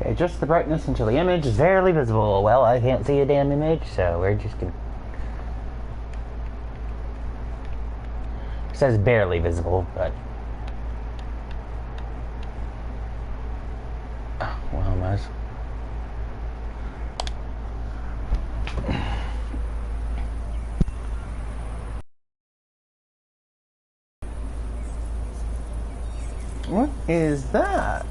Adjust the brightness until the image is barely visible. Well, I can't see a damn image, so we're just gonna... It says barely visible, but... Oh, well, nice. What is that?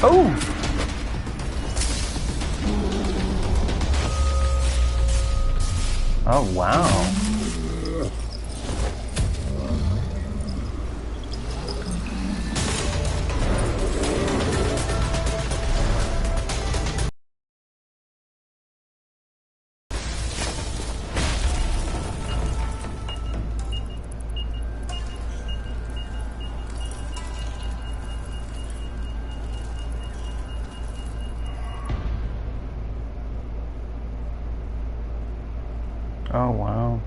Oh! Oh, wow. Oh, wow.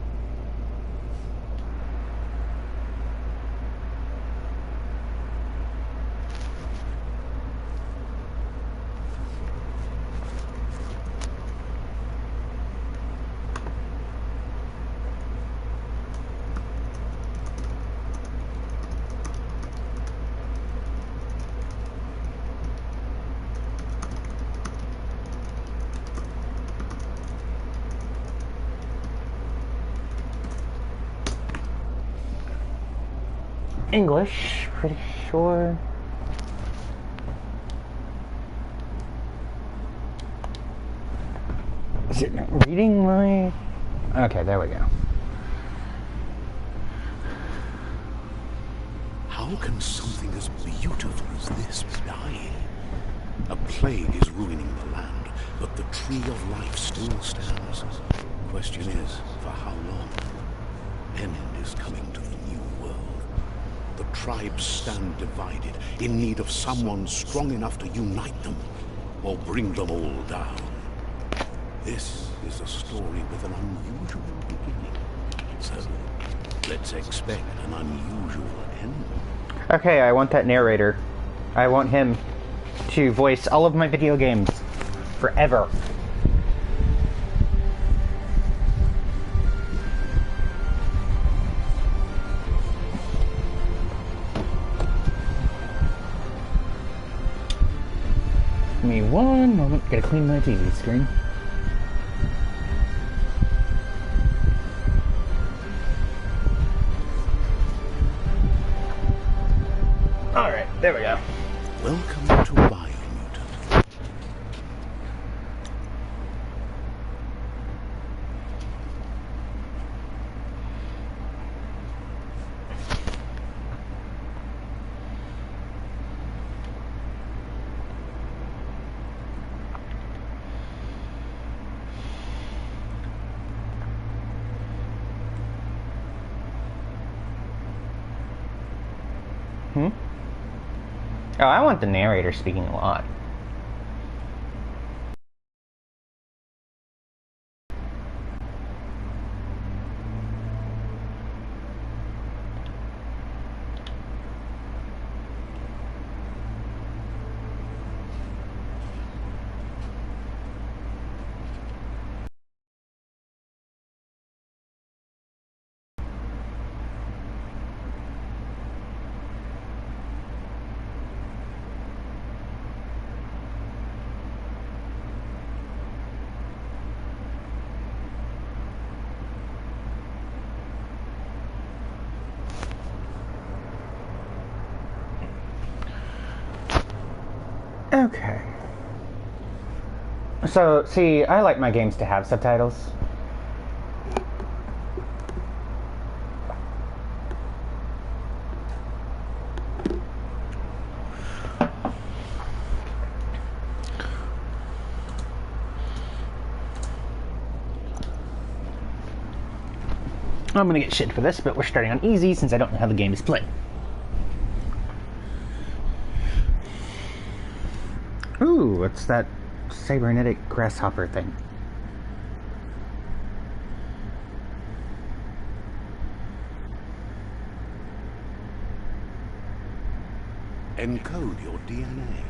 English, pretty sure. Is it not reading my... Okay, there we go. How can something as beautiful as this be dying? A plague is ruining the land, but the tree of life still stands. Question is, for how long? End is coming to the new world. The tribes stand divided, in need of someone strong enough to unite them, or bring them all down. This is a story with an unusual beginning. So, let's expect an unusual end. Okay, I want that narrator. I want him to voice all of my video games. Forever. Give me one moment. Gotta clean my TV screen. Alright, there we go. Welcome to Biomutant. Oh, I want the narrator speaking a lot. Okay. So, see, I like my games to have subtitles. I'm gonna get shit for this, but we're starting on easy since I don't know how the game is played. Ooh, what's that cybernetic grasshopper thing? Encode your DNA.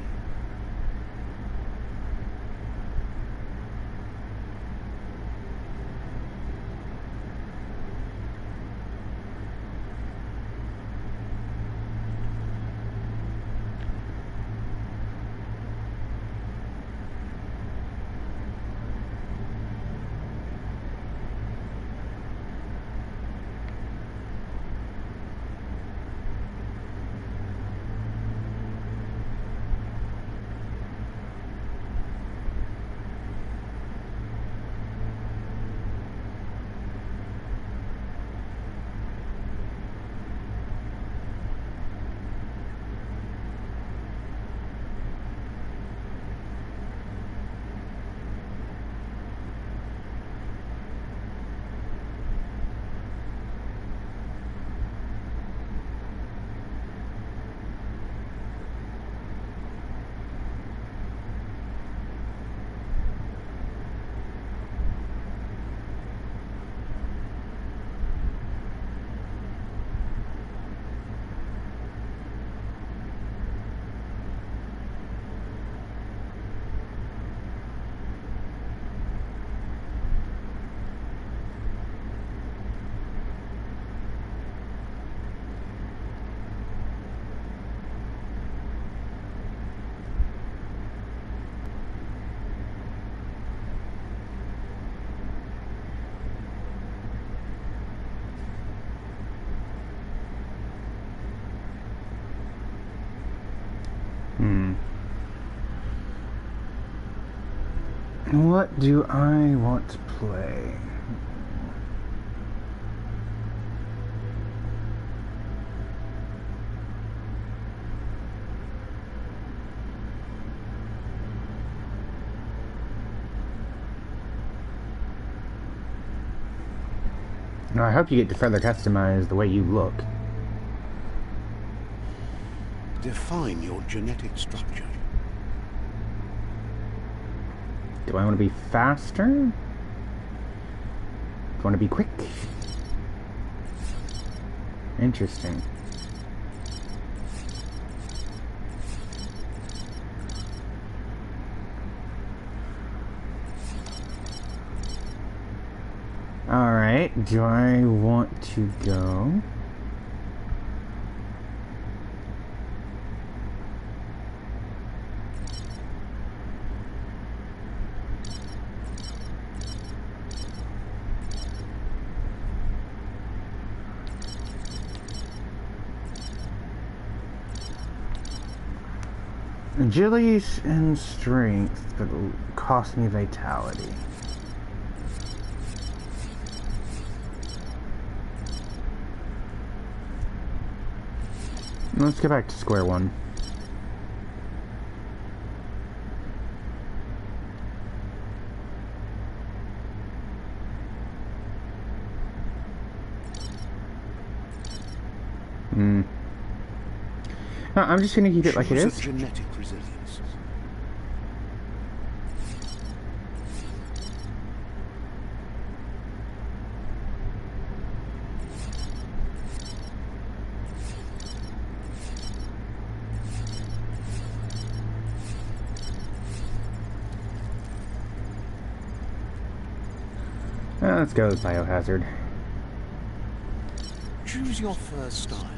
What do I want to play? No, I hope you get to further customize the way you look. Define your genetic structure. Do I want to be faster? Do I want to be quick? Interesting. Alright, do I want to go? Agility and strength, but it'll cost me vitality. Let's get back to square one. No, I'm just gonna keep it like it is. Genetic resilience. Let's go with biohazard. Choose your first style.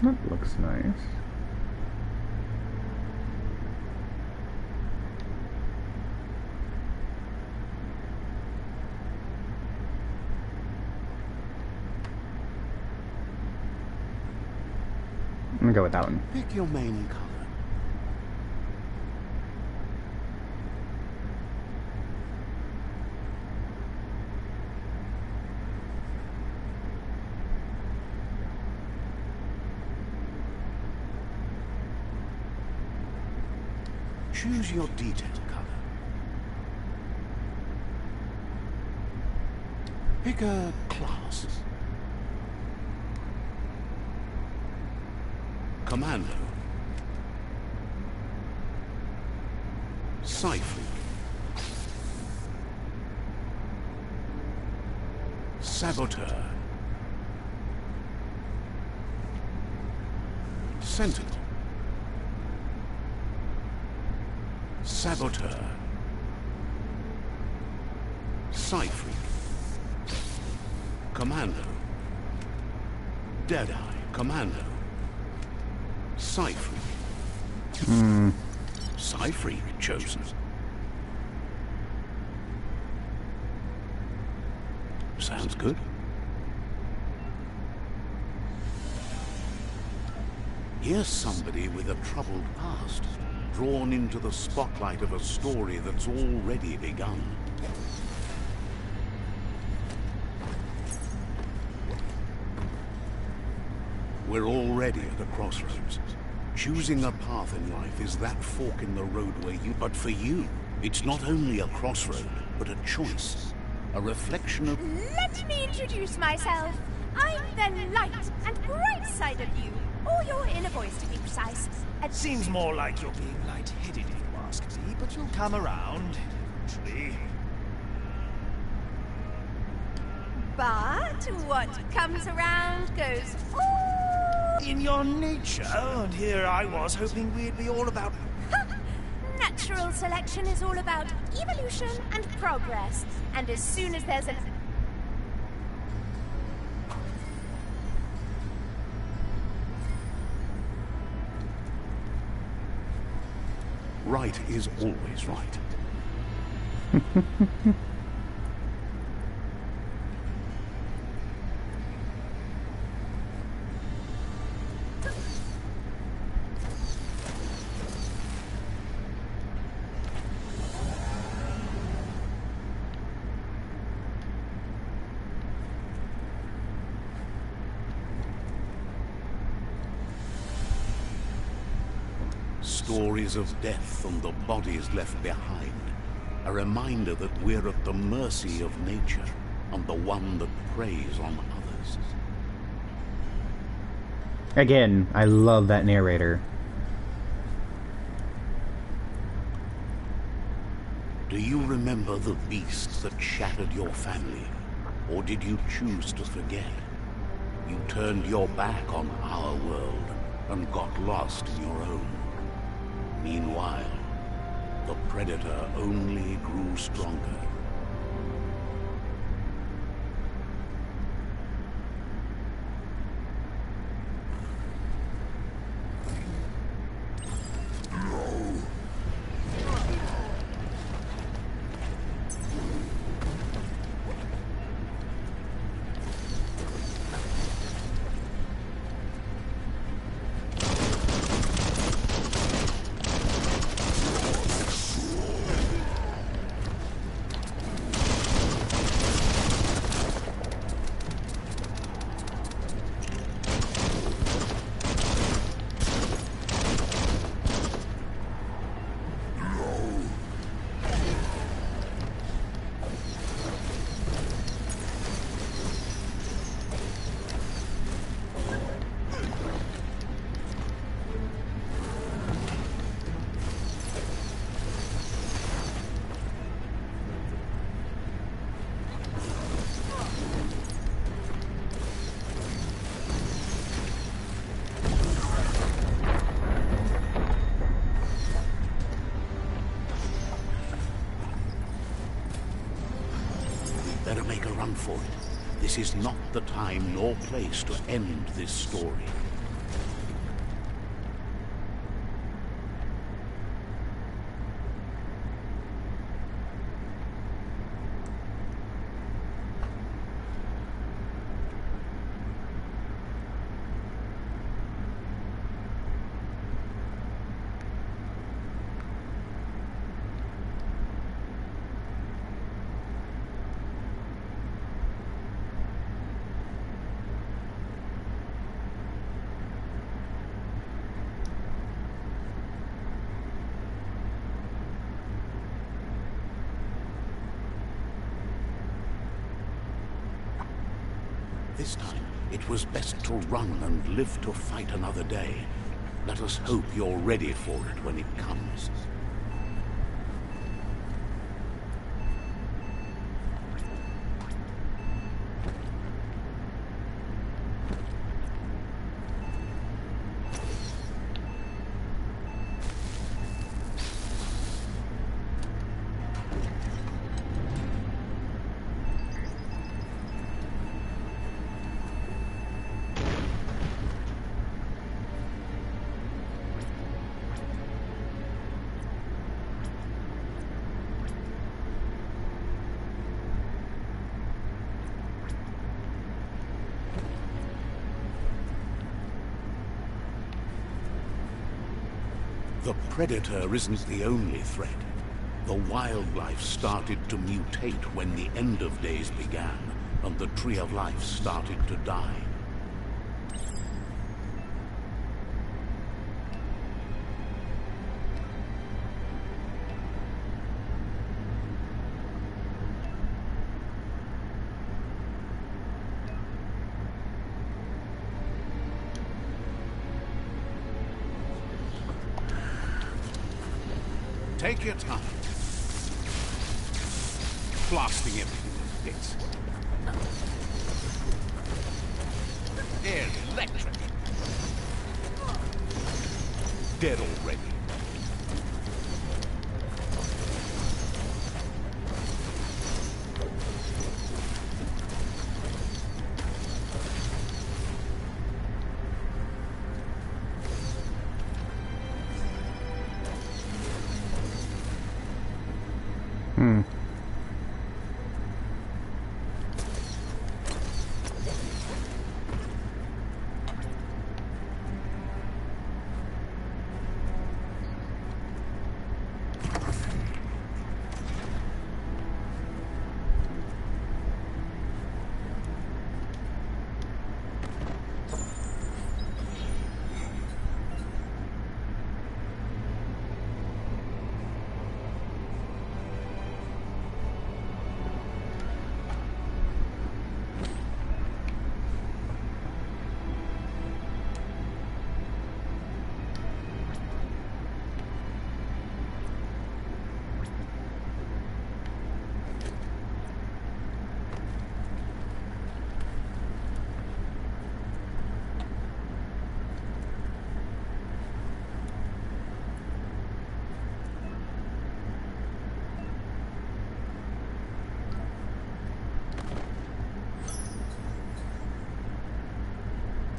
That looks nice. I'm gonna go with that one. Pick your main color. Choose your detail color. Pick a class. Commando. Cypher. Saboteur. Sentinel. Saboteur. Cypher. Commando. Deadeye. Commando. Cypher. Cypher chosen. Sounds good. Here's somebody with a troubled past, drawn into the spotlight of a story that's already begun. We're already at a crossroads. Choosing a path in life is that fork in the road where you... But for you, it's not only a crossroad, but a choice. A reflection of... Let me introduce myself. I'm the light and bright side of you. Or your inner voice, to be precise. Seems more like you're being light-headed, if you ask me, but you'll come around, eventually. But what comes around goes In your nature, and here I was hoping we'd be all about... Natural selection is all about evolution and progress. And as soon as there's an... Right is always right. Stories of death and the bodies left behind. A reminder that we're at the mercy of nature and the one that preys on others. Again, I love that narrator. Do you remember the beast that shattered your family? Or did you choose to forget? You turned your back on our world and got lost in your own. Meanwhile, the predator only grew stronger. Better make a run for it. This is not the time nor place to end this story. this time, it was best to run and live to fight another day. Let us hope you're ready for it when it comes. The predator isn't the only threat. The wildlife started to mutate when the end of days began, and the tree of life started to die. Take your time. Blasting everything to bits. Electric. Dead already.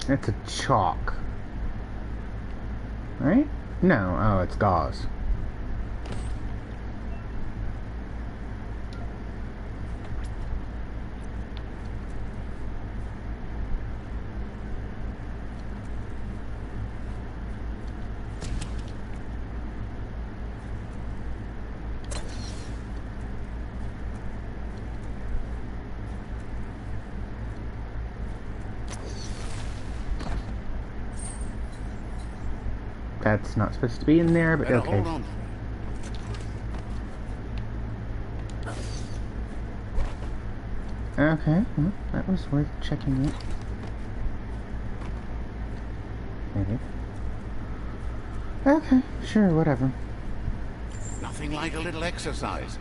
It's a chalk. Right? No, oh, it's gauze. That's not supposed to be in there, but okay. Hold on. Okay, well, that was worth checking it. Maybe. Okay, sure, whatever. Nothing like a little exercise.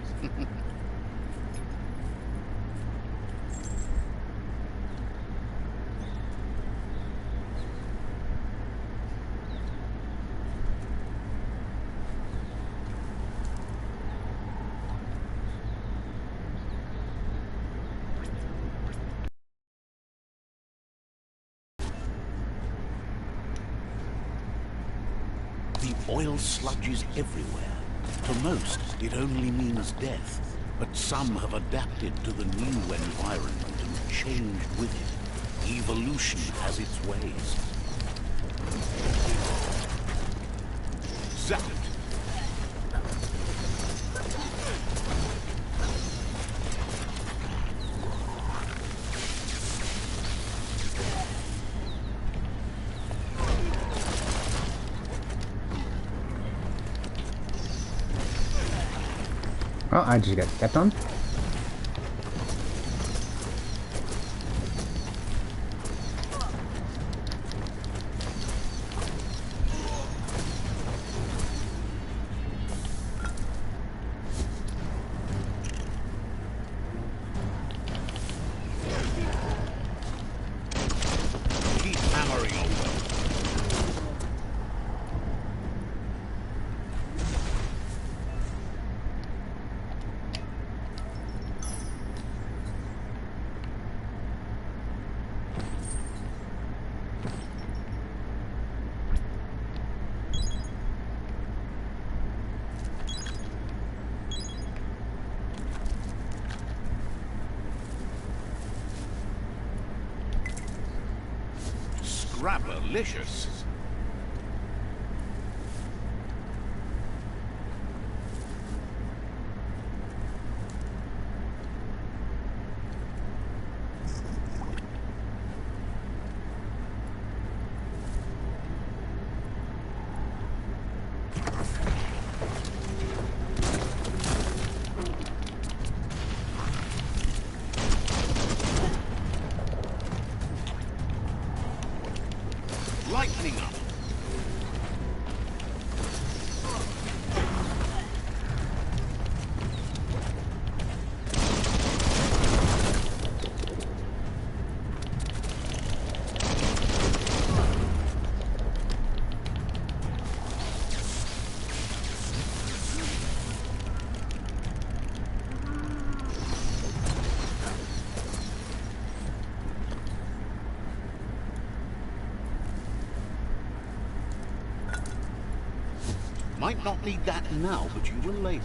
The oil sludges everywhere. To most, it only means death. But some have adapted to the new environment and changed with it. Evolution has its ways. Zap it! Oh, I just got stepped on. Rapalicious. Lightening up. Might not need that now, but you will later.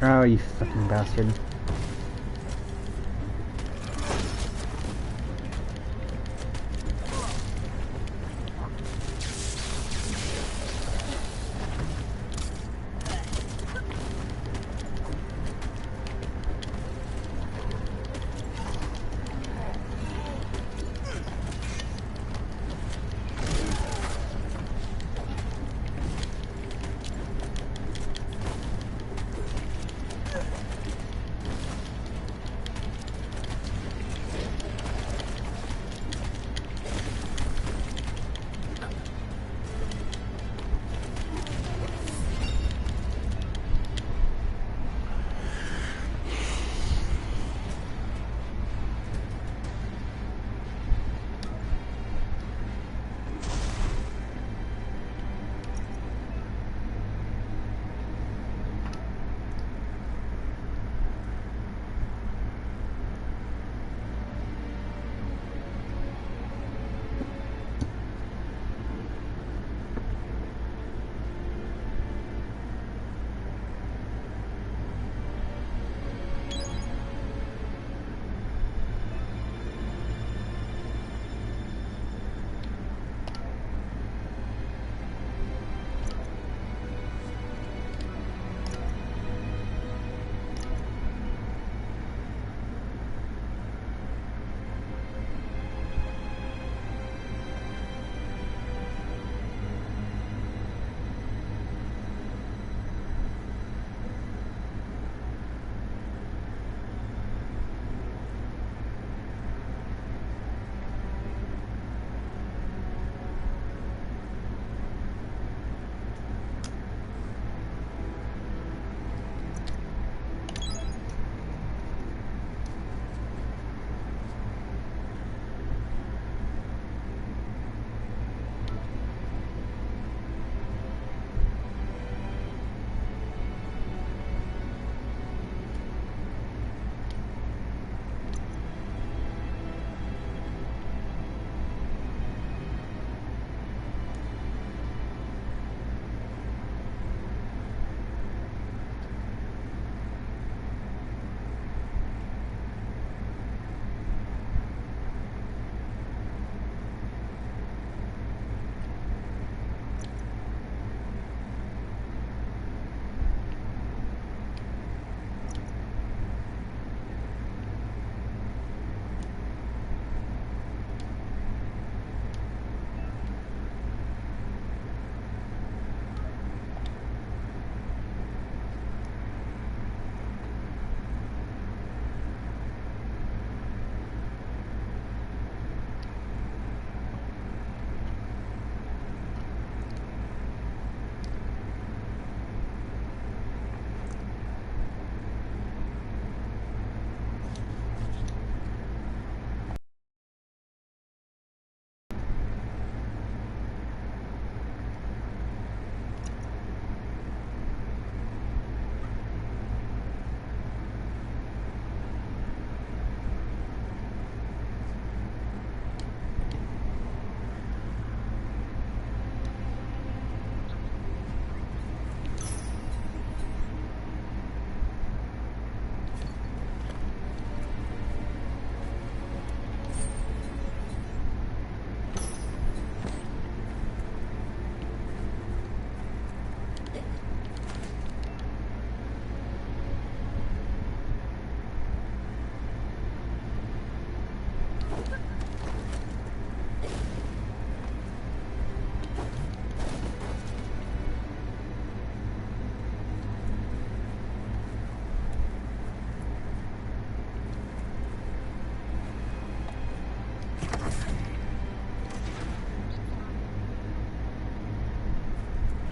Oh, you fucking bastard.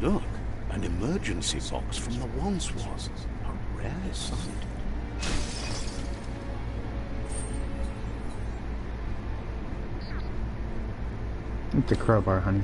Look, an emergency box from the once was. A rare sight. It's a crowbar, honey.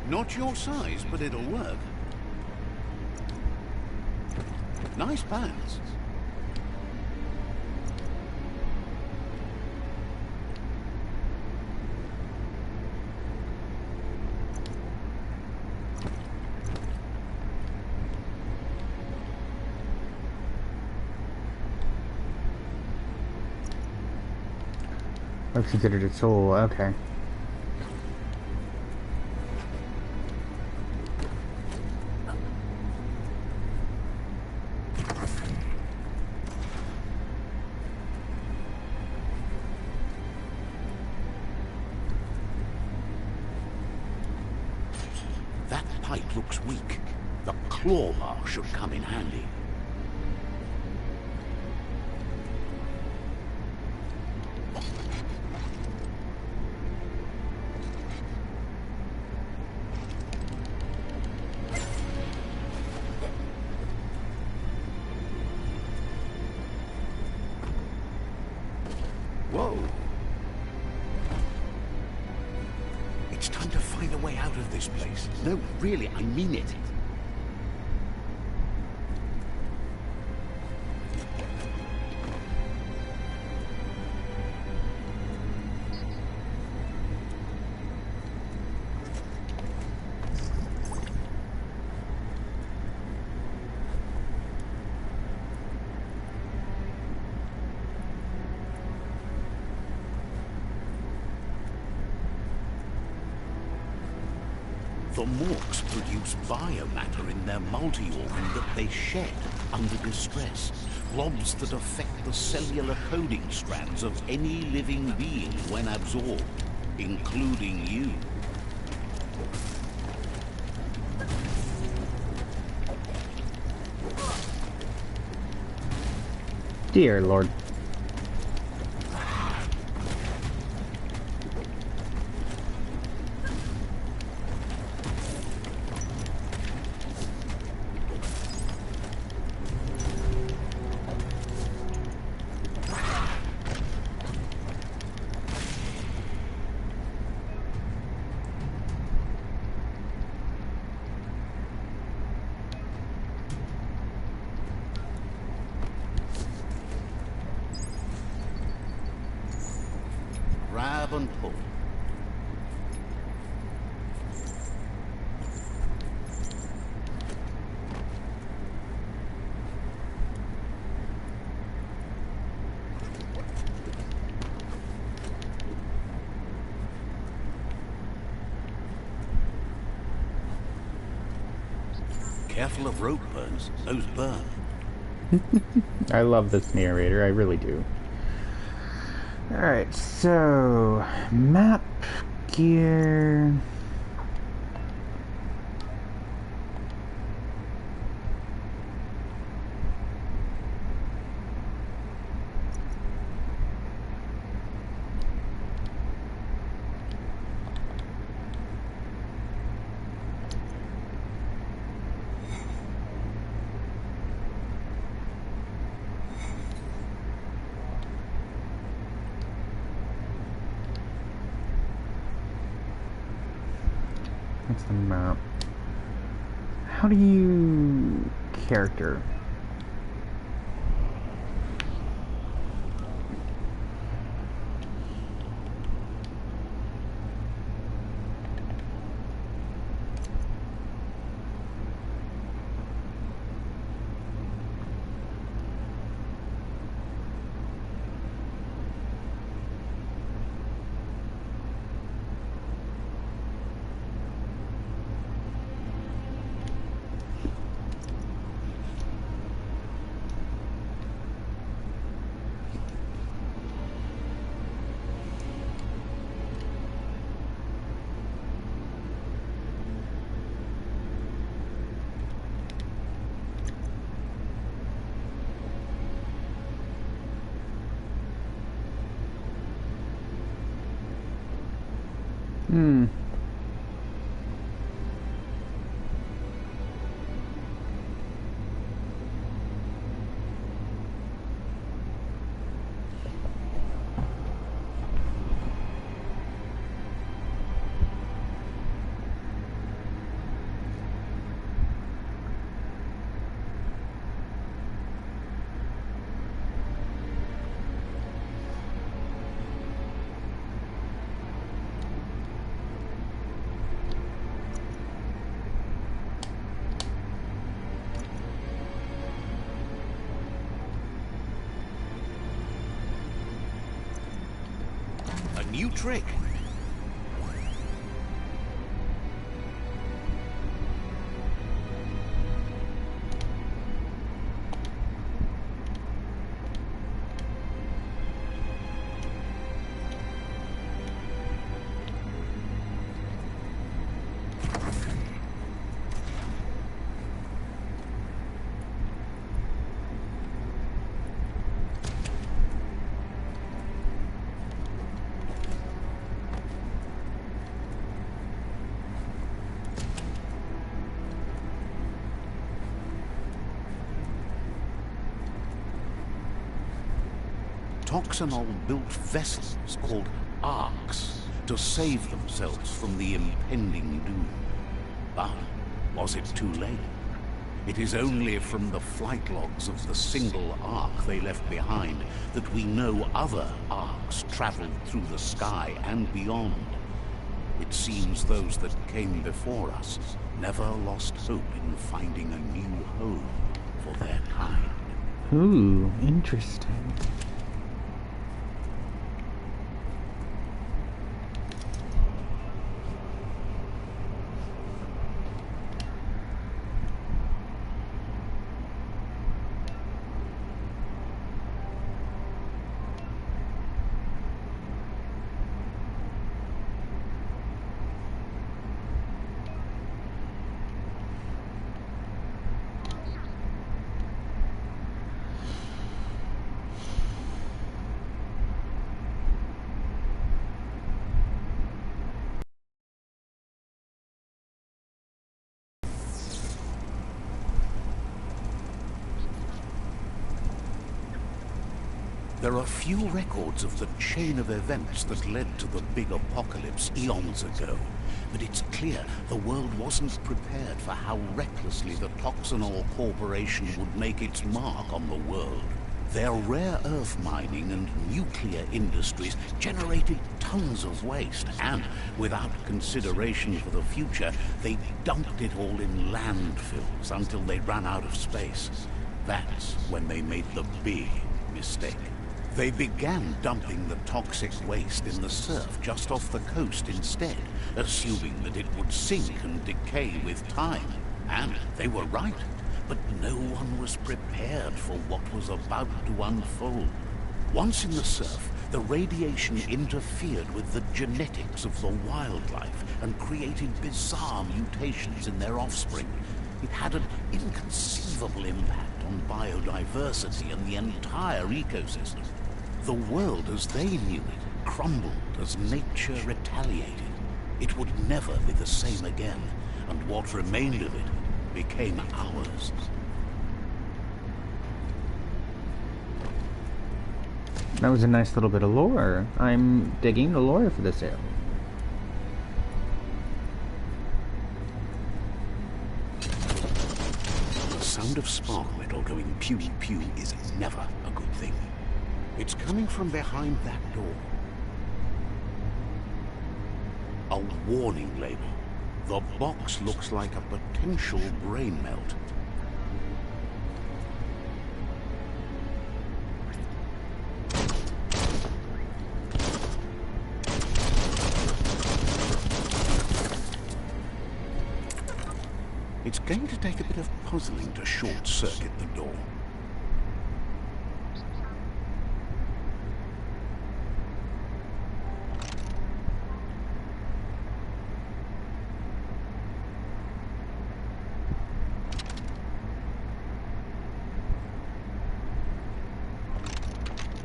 Not your size, but it'll work. Nice pants. That's considered a soul, okay. That pipe looks weak. The claw bar should come in handy. Whoa. It's time to find a way out of this place. No, really, I mean it. The Morks produce biomatter in their multi-organ that they shed under distress. Blobs that affect the cellular coding strands of any living being when absorbed, including you. Dear Lord. Grab and pull. Careful of rope burns. Those burn. I love this narrator, I really do. Alright, so map, gear. That's the map. How do you character? Hmm. A new trick. Toxanol built vessels called arks to save themselves from the impending doom. But was it too late? It is only from the flight logs of the single ark they left behind that we know other arks traveled through the sky and beyond. It seems those that came before us never lost hope in finding a new home for their kind. Ooh, interesting. There are few records of the chain of events that led to the big apocalypse eons ago, but it's clear the world wasn't prepared for how recklessly the Toxanol Corporation would make its mark on the world. Their rare earth mining and nuclear industries generated tons of waste, and without consideration for the future, they dumped it all in landfills until they ran out of space. That's when they made the big mistake. They began dumping the toxic waste in the surf just off the coast instead, assuming that it would sink and decay with time. And they were right, but no one was prepared for what was about to unfold. Once in the surf, the radiation interfered with the genetics of the wildlife and created bizarre mutations in their offspring. It had an inconceivable impact on biodiversity and the entire ecosystem. The world as they knew it crumbled as nature retaliated. It would never be the same again, and what remained of it became ours. That was a nice little bit of lore. I'm digging the lore for this area. The sound of spark metal going pew-pew is never a good thing. It's coming from behind that door. A warning label. The box looks like a potential brain melt. It's going to take a bit of puzzling to short-circuit the door.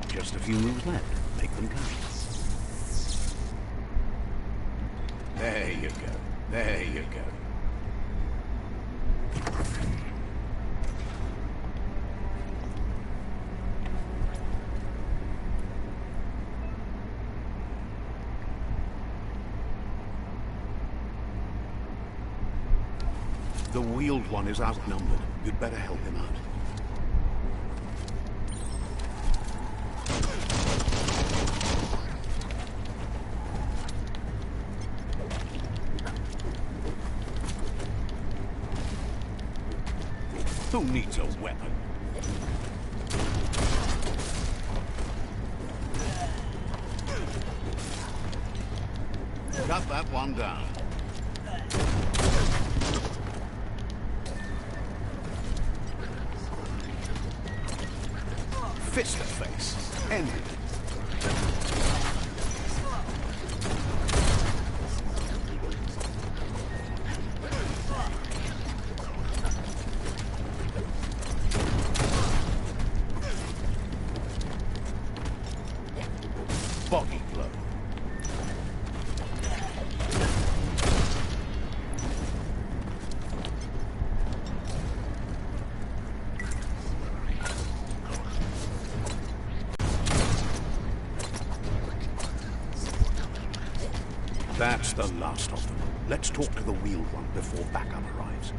Just a few moves left. Make them count. There you go. There you go. The wheeled one is outnumbered. You'd better help him out. Who needs a weapon? Cut that one down. Fist to face. End it. Body blow. That's the last of them. Let's talk to the wheeled one before backup arrives.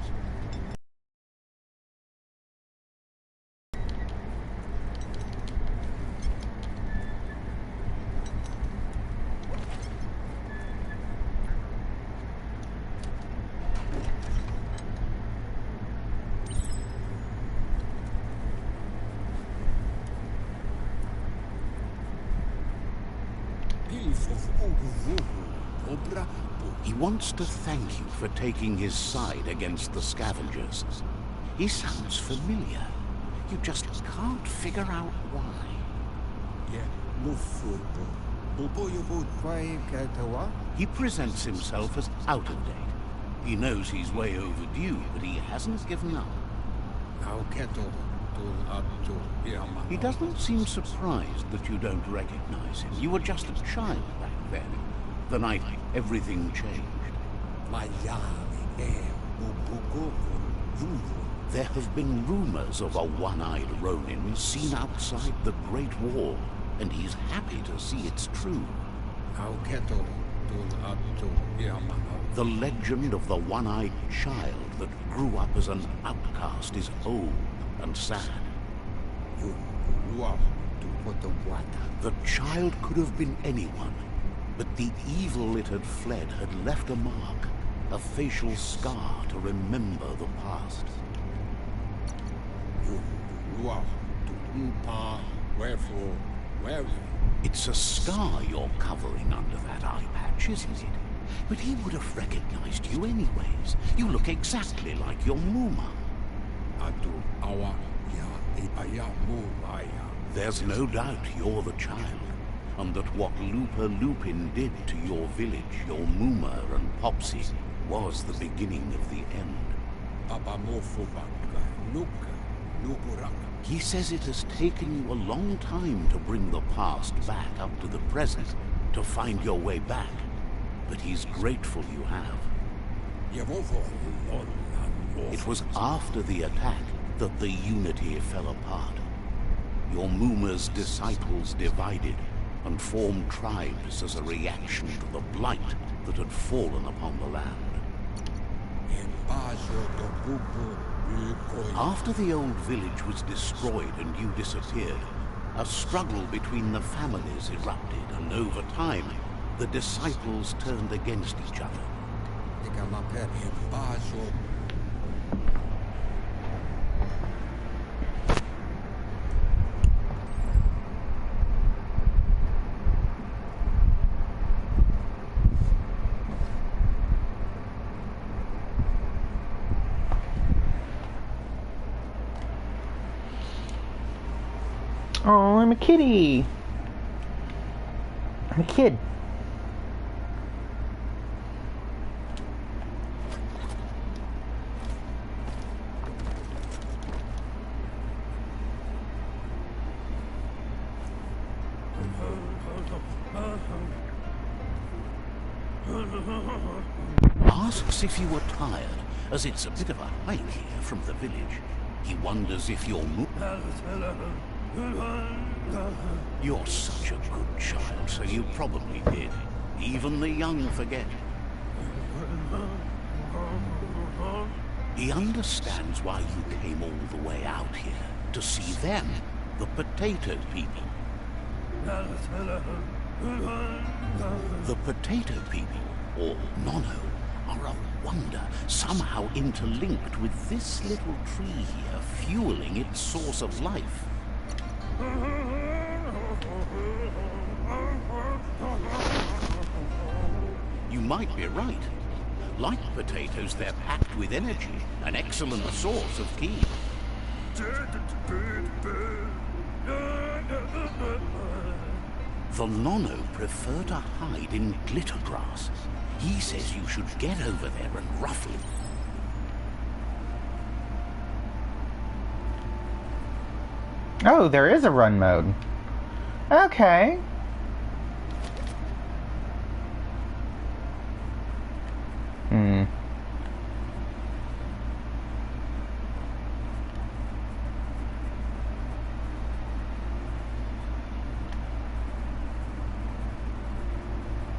He wants to thank you for taking his side against the scavengers. He sounds familiar. You just can't figure out why. He presents himself as out of date. He knows he's way overdue, but he hasn't given up. He doesn't seem surprised that you don't recognize him. You were just a child back then. The night everything changed. There have been rumors of a one-eyed Ronin seen outside the Great Wall, and he's happy to see it's true. The legend of the one-eyed child that grew up as an outcast is old and sad. The child could have been anyone, but the evil it had fled had left a mark, a facial scar to remember the past. It's a scar you're covering under that eye patch, isn't it? But he would have recognized you anyways. You look exactly like your Muma. There's no doubt you're the child, and that what Lupa Lupin did to your village, your Muma and Popsy, was the beginning of the end. He says it has taken you a long time to bring the past back up to the present, to find your way back, but he's grateful you have. It was after the attack that the Unity fell apart. Your Muma's disciples divided and formed tribes as a reaction to the blight that had fallen upon the land. After the old village was destroyed and you disappeared, a struggle between the families erupted, and over time, the disciples turned against each other. Oh, I'm a kitty. I'm a kid. Asks if you were tired, as it's a bit of a hike here from the village. He wonders if you're You're such a good child, so you probably did. Even the young forget. He understands why you came all the way out here, to see them, the potato people. The potato people, or Nono, are a wonder, somehow interlinked with this little tree here, fueling its source of life. You might be right. Like potatoes, they're packed with energy, an excellent source of ki. The Nono prefer to hide in glitter grass. He says you should get over there and ruffle it. Oh, there is a run mode. Okay.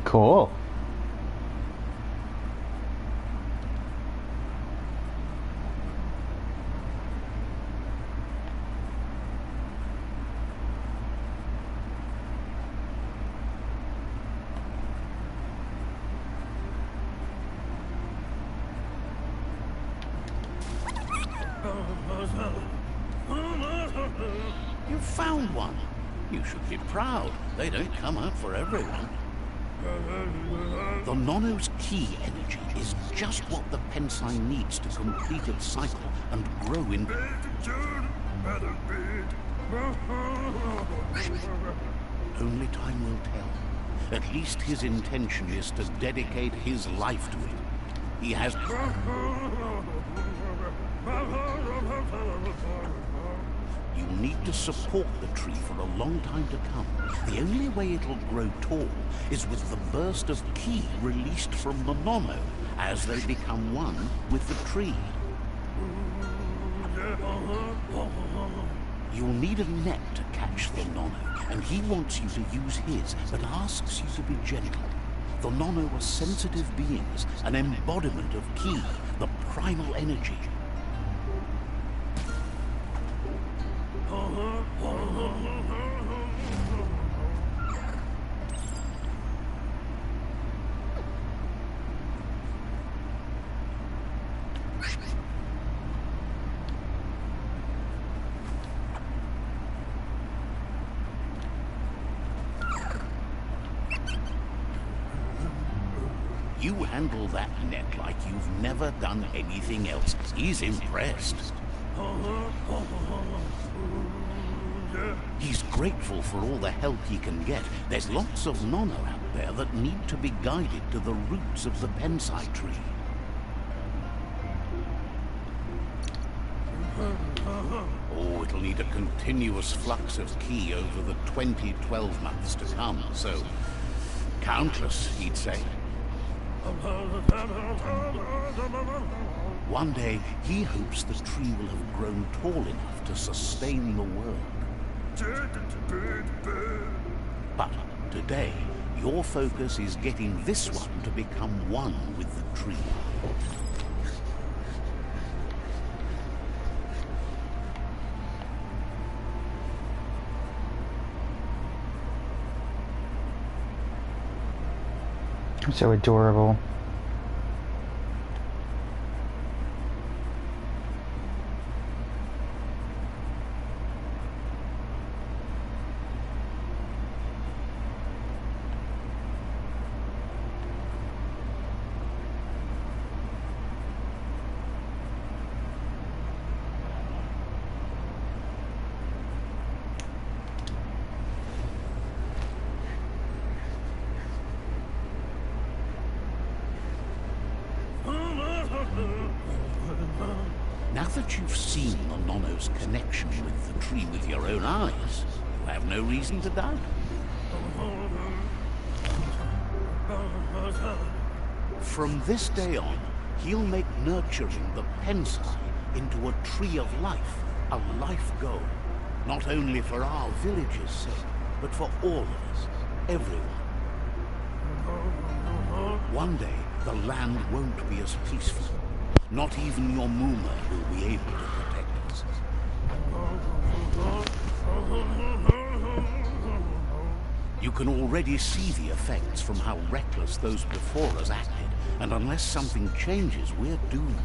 Cool. You found one. You should be proud. They don't come out for everyone. The Nono's ki energy is just what the Pensai needs to complete its cycle and grow in... Only time will tell. At least his intention is to dedicate his life to it. He has... You need to support the tree for a long time to come. The only way it'll grow tall is with the burst of ki released from the Nono as they become one with the tree. You'll need a net to catch the Nono, and he wants you to use his, but asks you to be gentle. The Nono are sensitive beings, an embodiment of ki, the primal energy. You handle that net like you've never done anything else. He's impressed. He's grateful for all the help he can get. There's lots of Nono out there that need to be guided to the roots of the Pensai tree. Oh, it'll need a continuous flux of ki over the 12 months to come, so countless, he'd say. One day, he hopes the tree will have grown tall enough to sustain the world. But today, your focus is getting this one to become one with the tree. So adorable. Now that you've seen the Nono's connection with the tree with your own eyes, you have no reason to doubt. From this day on, he'll make nurturing the pensai into a tree of life, a life goal. Not only for our village's sake, but for all of us, everyone. One day, the land won't be as peaceful. Not even your Muma will be able to protect us. You can already see the effects from how reckless those before us acted, and unless something changes, we're doomed.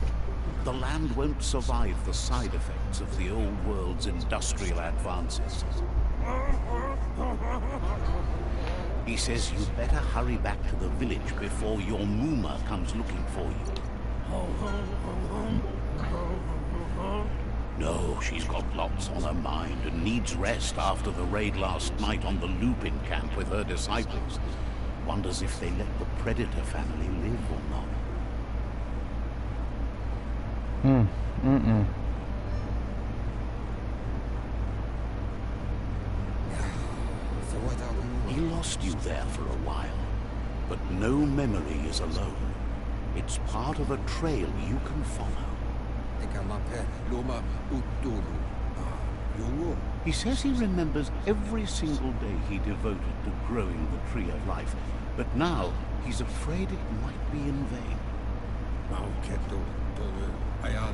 The land won't survive the side effects of the old world's industrial advances. He says you better hurry back to the village before your Muma comes looking for you. No, she's got lots on her mind and needs rest after the raid last night on the Lupin camp with her disciples. Wonders if they let the Predator family live or not. He lost you there for a while, but no memory is alone. It's part of a trail you can follow. He says he remembers every single day he devoted to growing the Tree of Life, but now he's afraid it might be in vain.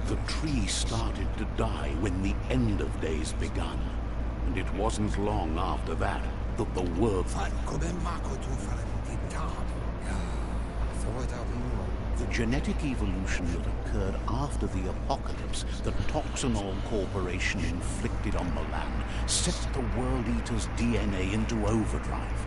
The tree started to die when the end of days begun, and it wasn't long after that that the world... The genetic evolution that occurred after the apocalypse that Toxanol Corporation inflicted on the land set the World Eater's DNA into overdrive.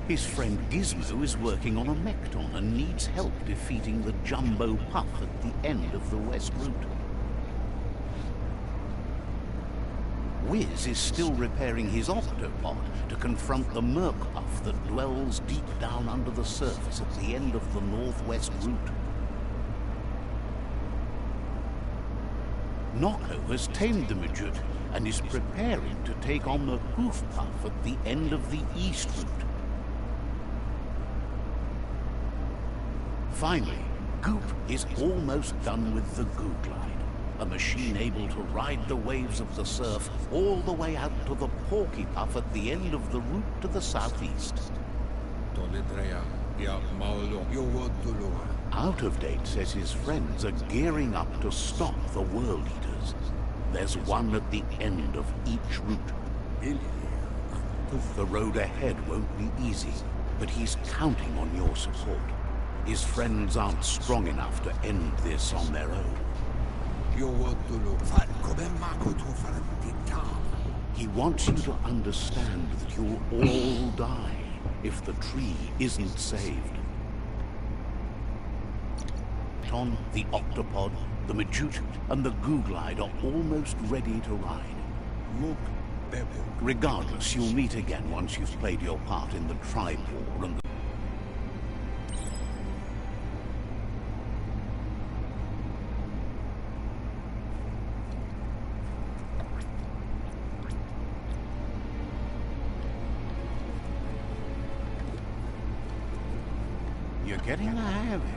His friend Gizmo is working on a Mekton and needs help defeating the Jumbo Puff at the end of the West Route. Wiz is still repairing his Octopod to confront the Merc Puff that dwells deep down under the surface at the end of the Northwest Route. Nocco has tamed the Midget and is preparing to take on the Hoof Puff at the end of the East Route. Finally, Goop is almost done with the Goo Glide, a machine able to ride the waves of the surf all the way out to the Porky Puff at the end of the route to the southeast. Out of Date says his friends are gearing up to stop the World Eaters. There's one at the end of each route. The road ahead won't be easy, but he's counting on your support. His friends aren't strong enough to end this on their own. He wants you to understand that you'll all die if the tree isn't saved. Ton, the Octopod, the Majuto, and the Goo Glide are almost ready to ride. Regardless, you'll meet again once you've played your part in the Tribe War and the... You're getting the hang of it.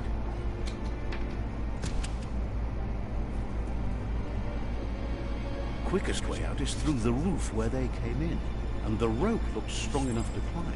Quickest way out is through the roof where they came in, and the rope looks strong enough to climb.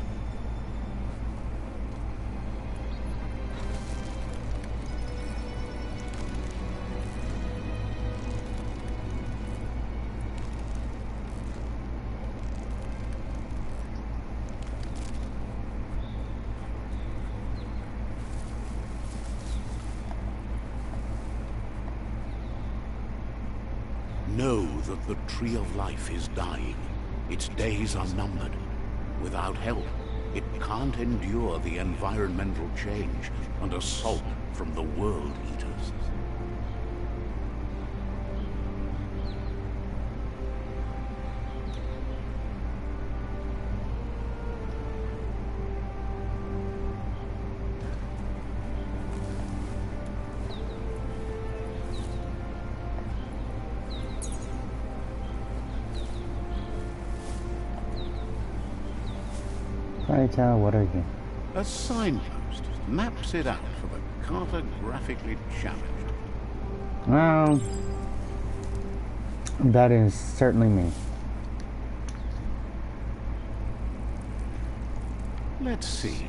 Know that the Tree of Life is dying. Its days are numbered. Without help, it can't endure the environmental change and assault from the World Eaters. Right, what are you? A signpost maps it out for the cartographically challenged. Well, that is certainly me. Let's see.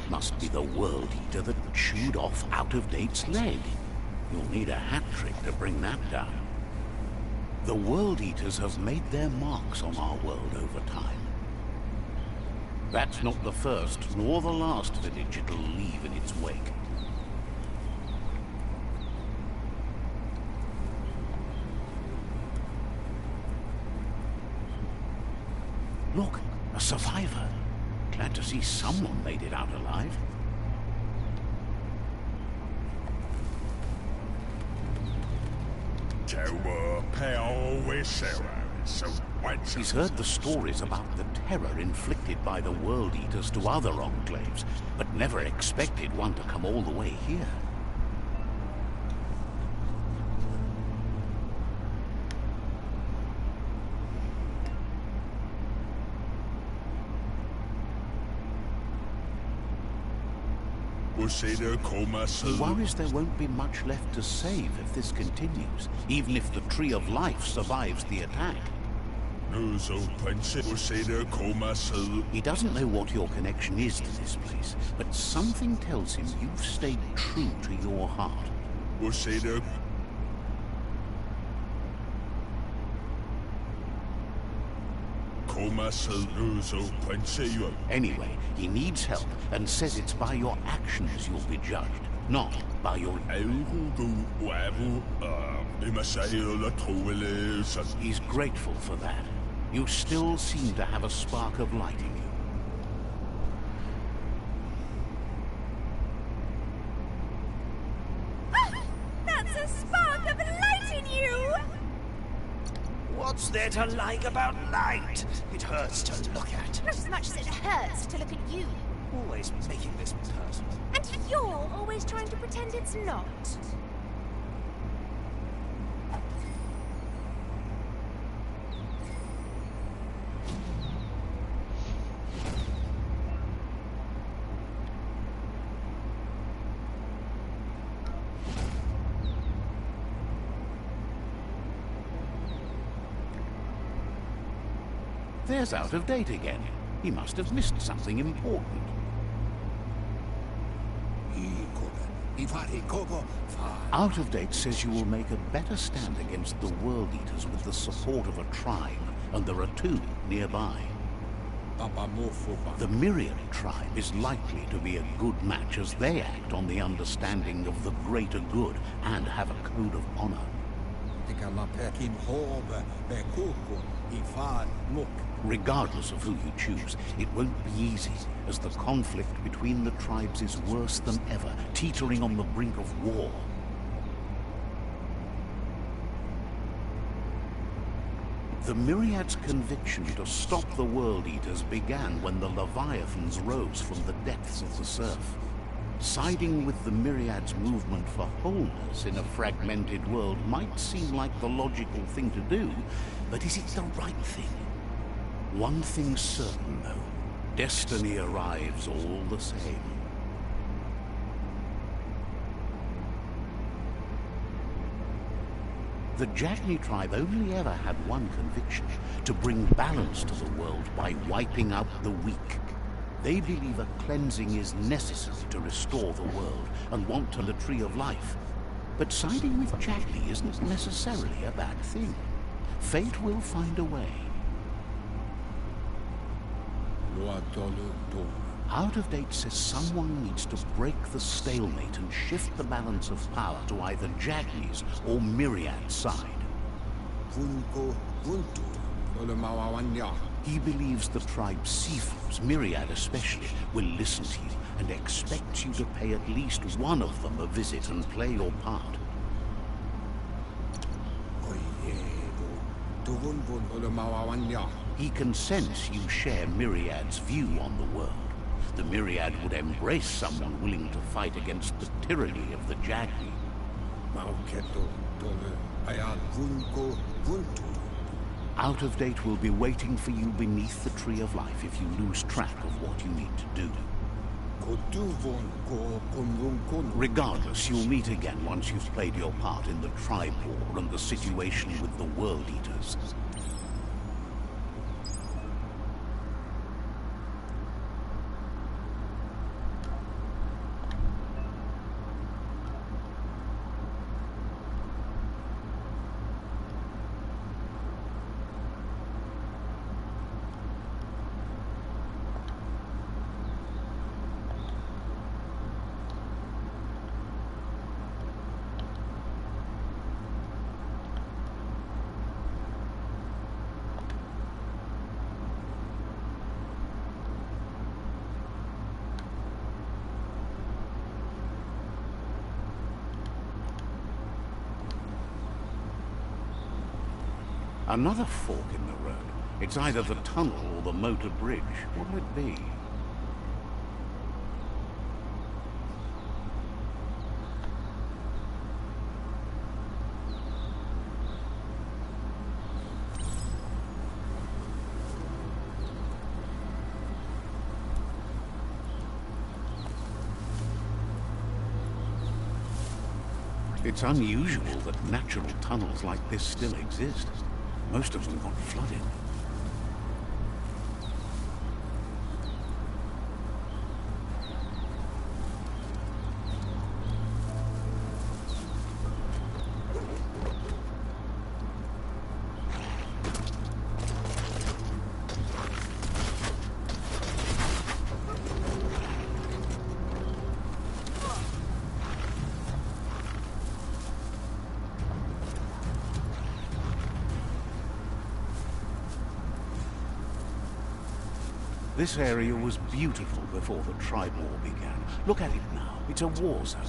Must be the World Eater that chewed off Out-of-Date's leg. You'll need a hat trick to bring that down. The World Eaters have made their marks on our world over time. That's not the first nor the last village it'll leave in its wake. Look, a survivor. Glad to see someone made it out alive. He's heard the stories about the terror inflicted by the World Eaters to other enclaves, but never expected one to come all the way here. He worries there won't be much left to save if this continues, even if the Tree of Life survives the attack. He doesn't know what your connection is to this place, but something tells him you've stayed true to your heart. Anyway, he needs help and says it's by your actions you'll be judged, not by your... He's grateful for that. You still seem to have a spark of light in you. Ah, that's a spark of light in you! What's there to like about light? It hurts to look at. Not as much as it hurts to look at you. Always making this personal. And you're always trying to pretend it's not. There's Out of Date again. He must have missed something important. Out of Date says you will make a better stand against the World Eaters with the support of a tribe, and there are two nearby. The Myriad tribe is likely to be a good match as they act on the understanding of the greater good and have a code of honor. Regardless of who you choose, it won't be easy, as the conflict between the tribes is worse than ever, teetering on the brink of war. The Myriad's conviction to stop the World Eaters began when the Leviathans rose from the depths of the surf. Siding with the Myriad's movement for wholeness in a fragmented world might seem like the logical thing to do, but is it the right thing? One thing's certain, though. Destiny arrives all the same. The Jagni tribe only ever had one conviction: to bring balance to the world by wiping out the weak. They believe a cleansing is necessary to restore the world, and want to the Tree of Life. But siding with Jagni isn't necessarily a bad thing. Fate will find a way. Out of Date says someone needs to break the stalemate and shift the balance of power to either Jagni's or Myriad's side. He believes the tribe's Sifus, Myriad especially, will listen to you and expects you to pay at least one of them a visit and play your part. He can sense you share Myriad's view on the world. The Myriad would embrace someone willing to fight against the tyranny of the Jagni. Out of Date will be waiting for you beneath the Tree of Life if you lose track of what you need to do. Regardless, you'll meet again once you've played your part in the tribe war and the situation with the World Eaters. Another fork in the road. It's either the tunnel or the motor bridge. What'll it be? It's unusual that natural tunnels like this still exist. Most of them got flooded. This area was beautiful before the tribe war began. Look at it now. It's a war zone.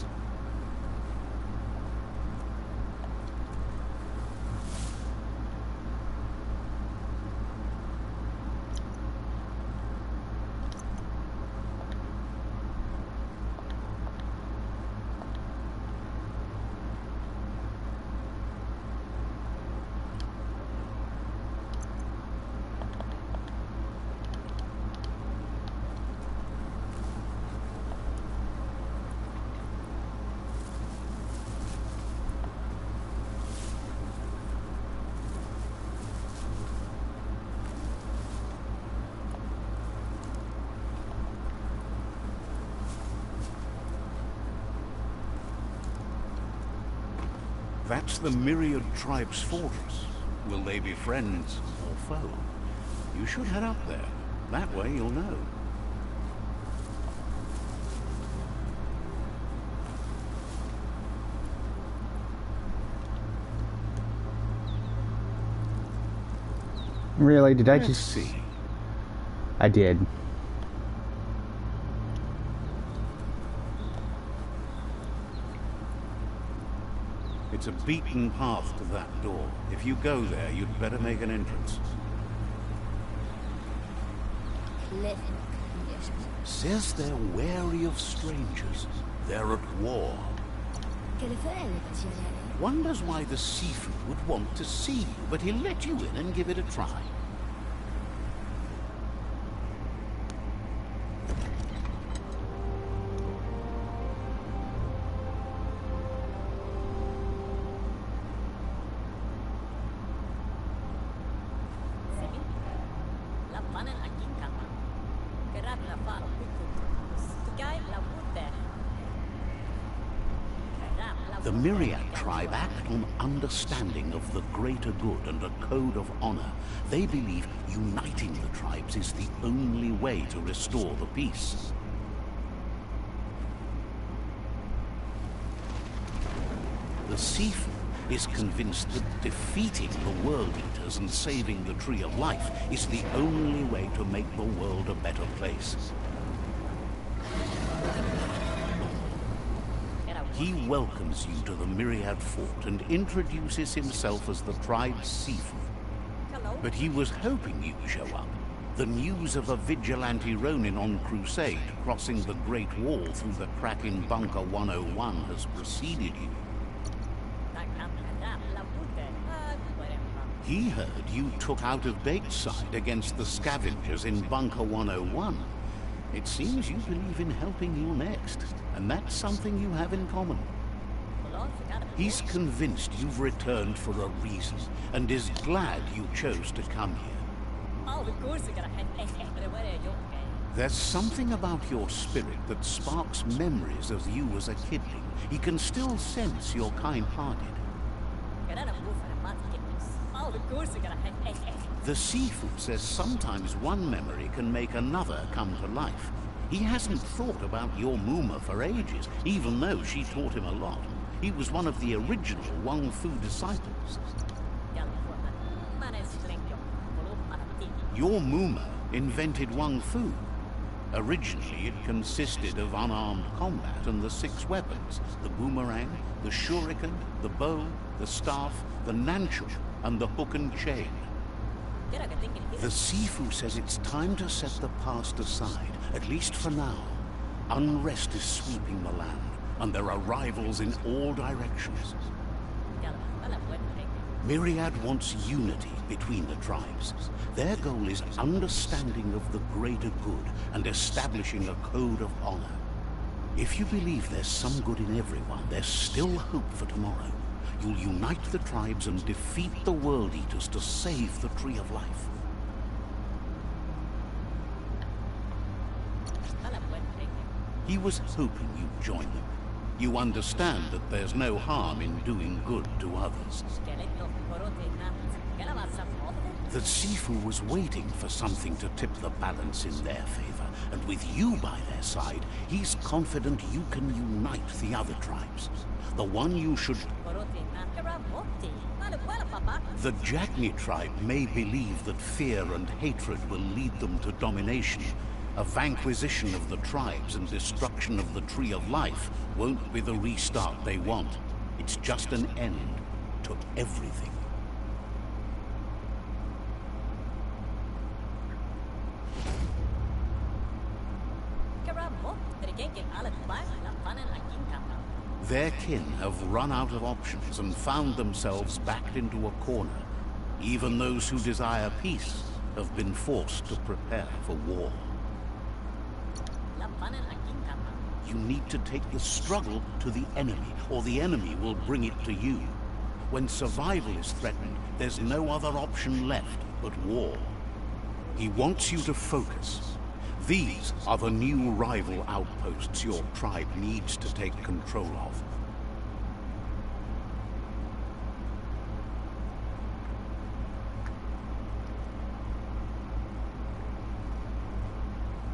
That's the Myriad tribe's fortress. Will they be friends or foe? You should head up there. That way you'll know. Really? Did I Let's just see? I did. It's a beaten path to that door. If you go there, you'd better make an entrance. Says they're wary of strangers. They're at war. Wonders why the seafood would want to see you, but he'll let you in and give it a try. The Myriad tribe act on understanding of the greater good and a code of honor. They believe uniting the tribes is the only way to restore the peace. The Sifu is convinced that defeating the World Eaters and saving the Tree of Life is the only way to make the world a better place. He welcomes you to the Myriad Fort and introduces himself as the tribe's Sifu. But he was hoping you'd show up. The news of a vigilante Ronin on crusade crossing the Great Wall through the crack in Bunker 101 has preceded you. He heard you took out of Bateside against the scavengers in Bunker 101. It seems you believe in helping your next, and that's something you have in common. He's convinced you've returned for a reason, and is glad you chose to come here. There's something about your spirit that sparks memories of you as a kidling. He can still sense you're kind-hearted. The Sifu says sometimes one memory can make another come to life. He hasn't thought about your Muma for ages, even though she taught him a lot. He was one of the original Wang Fu disciples. Your Muma invented Wang Fu. Originally, it consisted of unarmed combat and the 6 weapons: the boomerang, the shuriken, the bow, the staff, the nanchuk, and the hook and chain. The Sifu says it's time to set the past aside, at least for now. Unrest is sweeping the land, and there are rivals in all directions. Myriad wants unity between the tribes. Their goal is understanding of the greater good and establishing a code of honor. If you believe there's some good in everyone, there's still hope for tomorrow. You'll unite the tribes and defeat the World Eaters to save the Tree of Life. He was hoping you'd join them. You understand that there's no harm in doing good to others. The Sifu was waiting for something to tip the balance in their favor, and with you by their side, he's confident you can unite the other tribes. The one you should... The Jagni tribe may believe that fear and hatred will lead them to domination. A vanquisition of the tribes and destruction of the Tree of Life won't be the restart they want. It's just an end to everything. Their kin have run out of options and found themselves backed into a corner. Even those who desire peace have been forced to prepare for war. You need to take the struggle to the enemy, or the enemy will bring it to you. When survival is threatened, there's no other option left but war. He wants you to focus. These are the new rival outposts your tribe needs to take control of.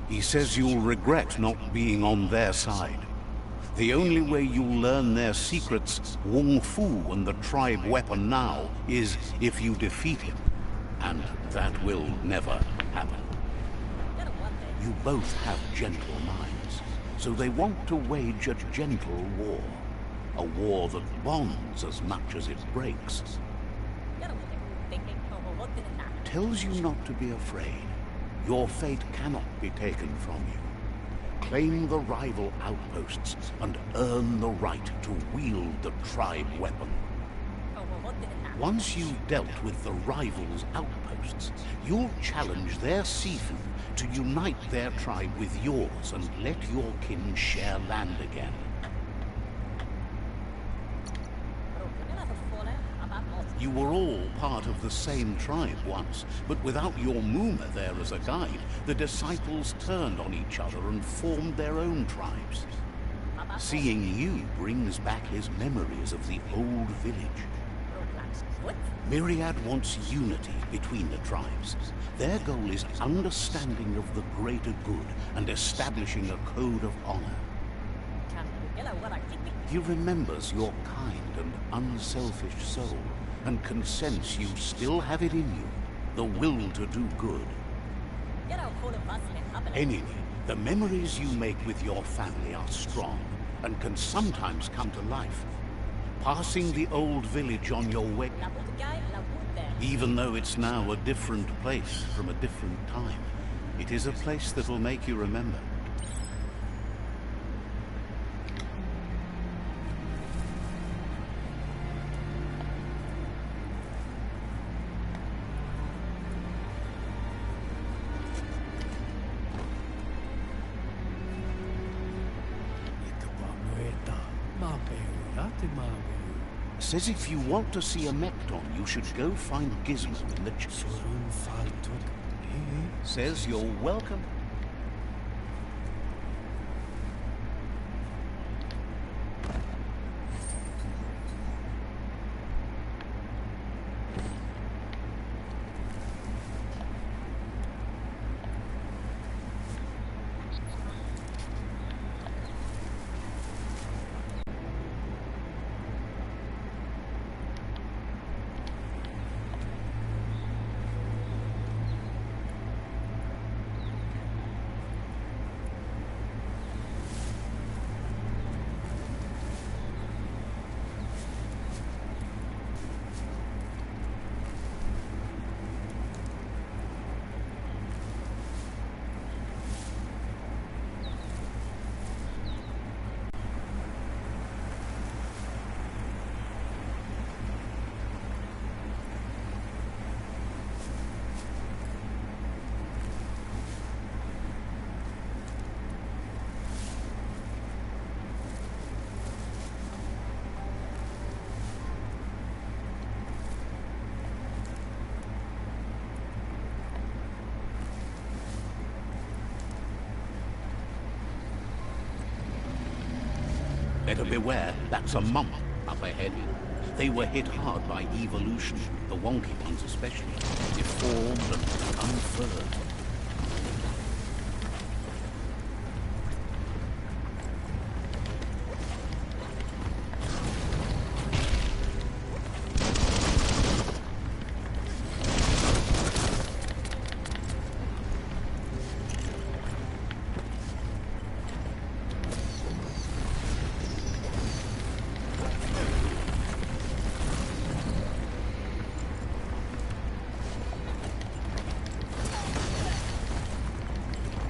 He says you'll regret not being on their side. The only way you'll learn their secrets, Wung Fu and the tribe weapon now, is if you defeat him. And that will never happen. You both have gentle minds, so they want to wage a gentle war. A war that bonds as much as it breaks. Tells you not to be afraid. Your fate cannot be taken from you. Claim the rival outposts and earn the right to wield the tribe weapon. Once you've dealt with the rivals' outposts, you'll challenge their Sifu to unite their tribe with yours and let your kin share land again. You were all part of the same tribe once, but without your Muma there as a guide, the disciples turned on each other and formed their own tribes. Seeing you brings back his memories of the old village. Myriad wants unity between the tribes. Their goal is understanding of the greater good and establishing a code of honor. He remembers your kind and unselfish soul, and can sense you still have it in you, the will to do good. Anyway, the memories you make with your family are strong, and can sometimes come to life. Passing the old village on your way, even though it's now a different place from a different time, it is a place that will make you remember. Says if you want to see a Mekton, you should go find Gizmo in the Says you're welcome. Better beware, that's a mump up ahead. They were hit hard by evolution, the wonky ones especially, deformed and unfurred.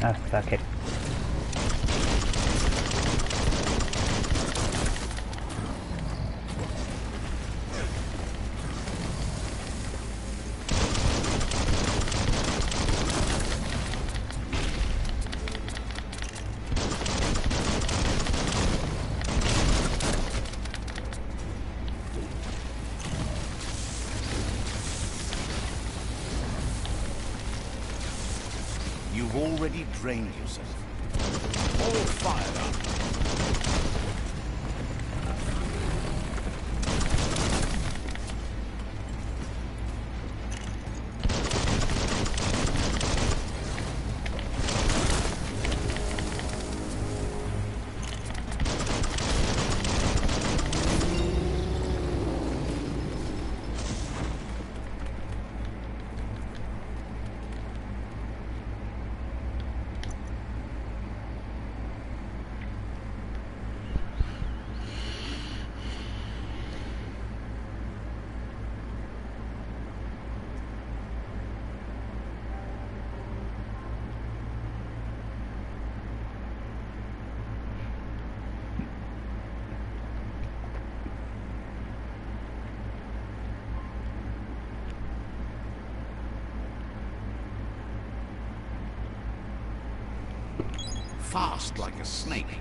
Oh, fuck it. You've already drained yourself. All fired up. Fast like a snake.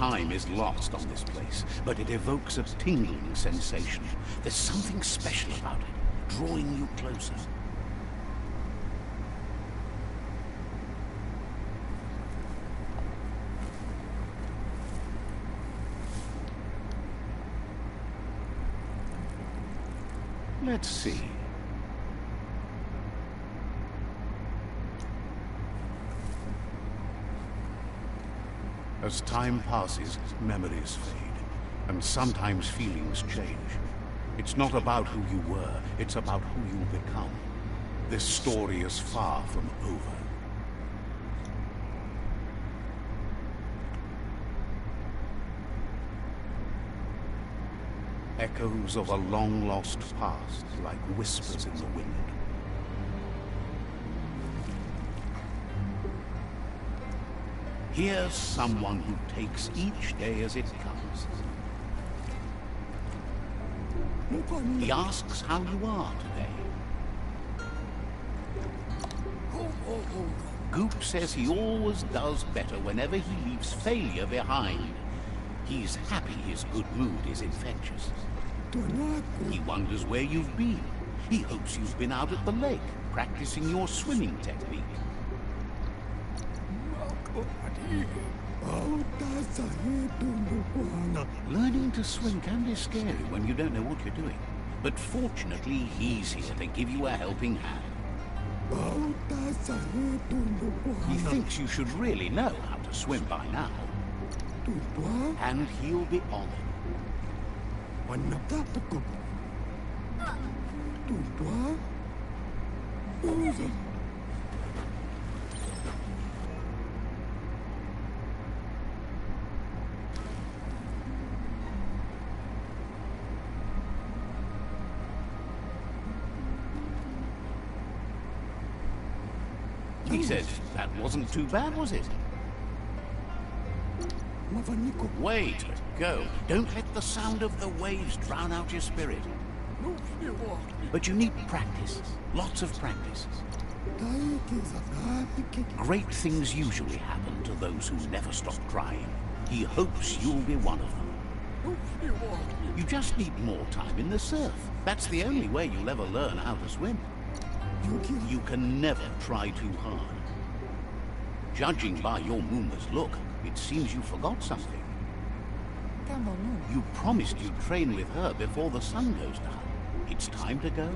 time is lost on this place, but it evokes a tingling sensation. There's something special about it, drawing you closer. Let's see. As time passes, memories fade, and sometimes feelings change. It's not about who you were, it's about who you become. This story is far from over. Echoes of a long-lost past, like whispers in the wind. Here's someone who takes each day as it comes. He asks how you are today. Goop says he always does better whenever he leaves failure behind. He's happy his good mood is infectious. He wonders where you've been. He hopes you've been out at the lake, practicing your swimming technique. Learning to swim can be scary when you don't know what you're doing. But fortunately, he's here to give you a helping hand. He thinks you should really know how to swim by now. And he'll be honored. He says, that wasn't too bad, was it? Way to go. Don't let the sound of the waves drown out your spirit. But you need practice. Lots of practice. Great things usually happen to those who never stop trying. He hopes you'll be one of them. You just need more time in the surf. That's the only way you'll ever learn how to swim. You can never try too hard. Judging by your Muma's look, it seems you forgot something. You promised you'd train with her before the sun goes down. It's time to go.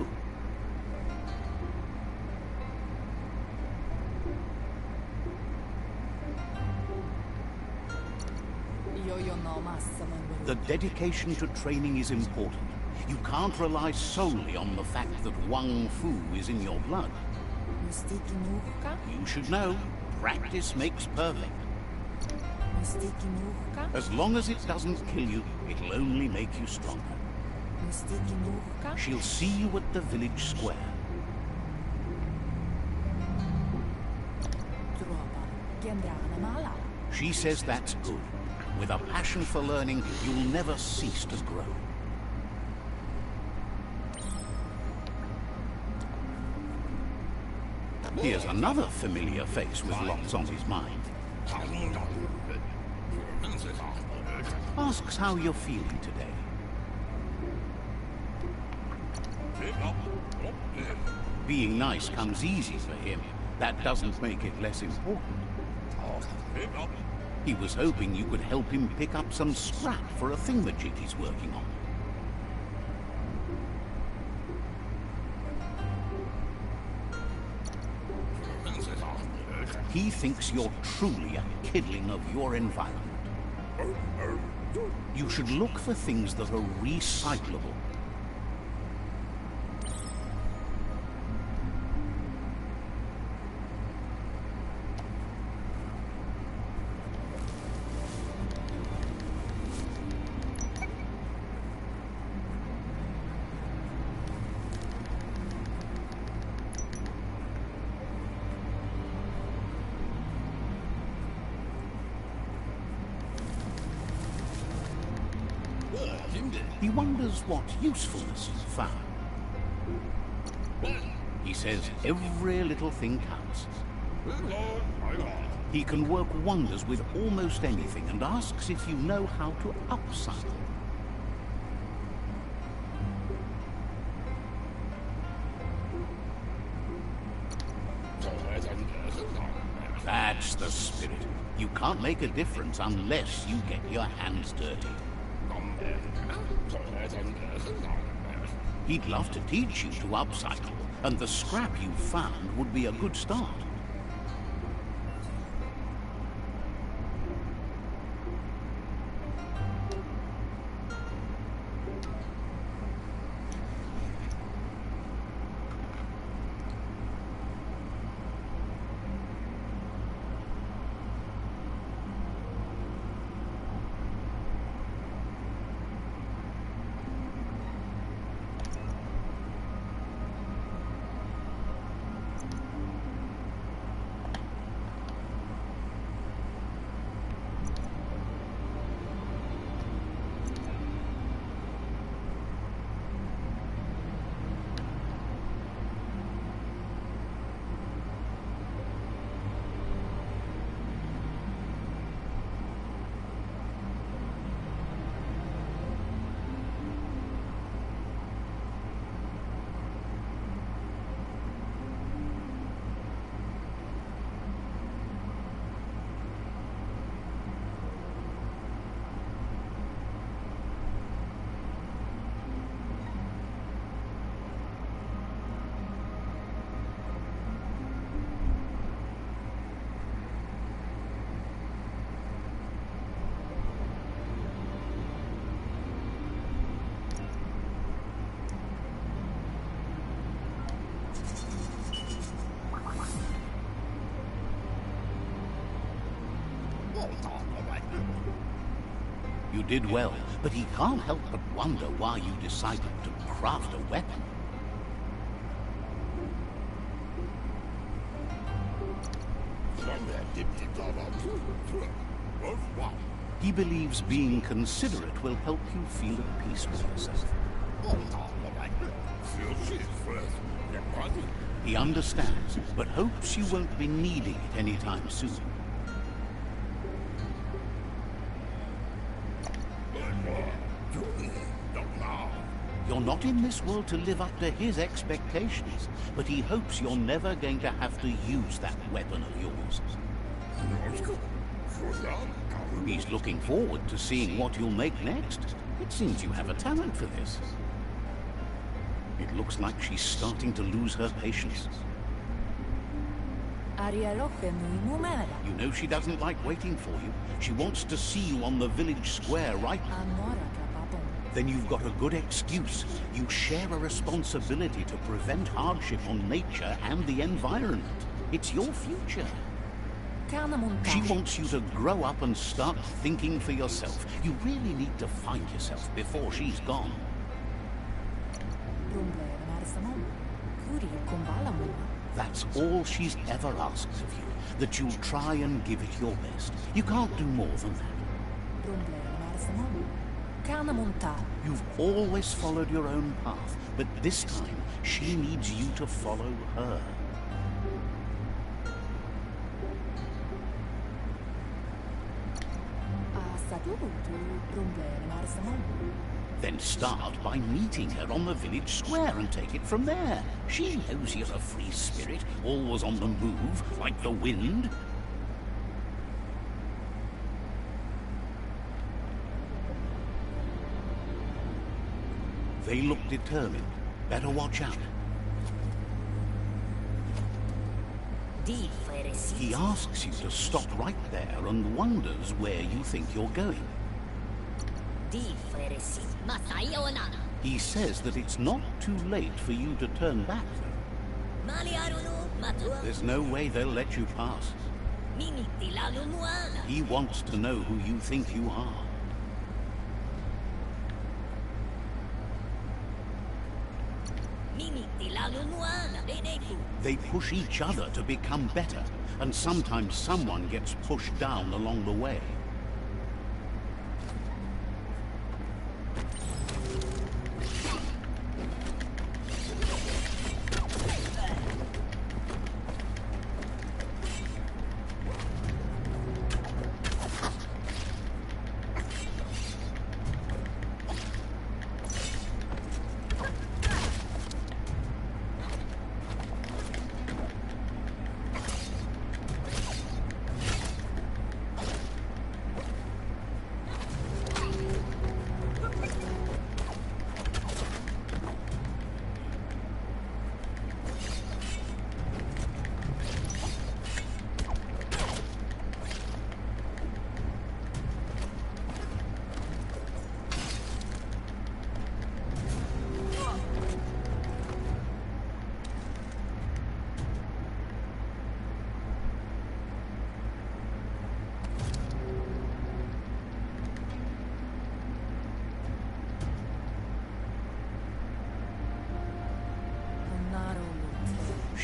The dedication to training is important. You can't rely solely on the fact that Wang Fu is in your blood. You should know, practice makes perfect. As long as it doesn't kill you, it'll only make you stronger. She'll see you at the village square. She says that's good. With a passion for learning, you'll never cease to grow. Here's another familiar face with lots on his mind. Asks how you're feeling today. Being nice comes easy for him. That doesn't make it less important. He was hoping you could help him pick up some scrap for a thingamajig he's working on. He thinks you're truly a kidling of your environment. You should look for things that are recyclable. He wonders what usefulness you've found. He says every little thing counts. He can work wonders with almost anything and asks if you know how to upcycle. That's the spirit. You can't make a difference unless you get your hands dirty. He'd love to teach you to upcycle, and the scrap you found would be a good start. You did well, but he can't help but wonder why you decided to craft a weapon. He believes being considerate will help you feel at peace with yourself. He understands, but hopes you won't be needing it anytime soon. You're not in this world to live up to his expectations, but he hopes you're never going to have to use that weapon of yours. He's looking forward to seeing what you'll make next. It seems you have a talent for this. It looks like she's starting to lose her patience. You know she doesn't like waiting for you. She wants to see you on the village square right now. Then you've got a good excuse. You share a responsibility to prevent hardship on nature and the environment. It's your future. She wants you to grow up and start thinking for yourself. You really need to find yourself before she's gone. That's all she's ever asked of you, that you'll try and give it your best. You can't do more than that. You've always followed your own path, but this time she needs you to follow her. Then start by meeting her on the village square and take it from there. She knows you're a free spirit, always on the move, like the wind. They look determined. Better watch out. He asks you to stop right there and wonders where you think you're going. He says that it's not too late for you to turn back. There's no way they'll let you pass. He wants to know who you think you are. They push each other to become better, and sometimes someone gets pushed down along the way.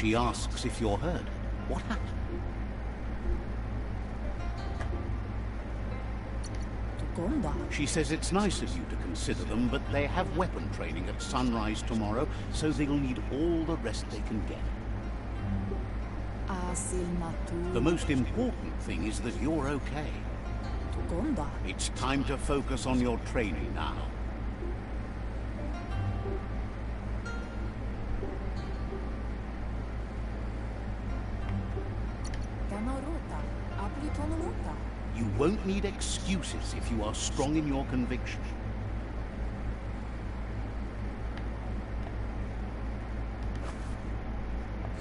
She asks if you're hurt. What happened? She says it's nice of you to consider them, but they have weapon training at sunrise tomorrow, so they'll need all the rest they can get. The most important thing is that you're okay. It's time to focus on your training now. You won't need excuses if you are strong in your conviction.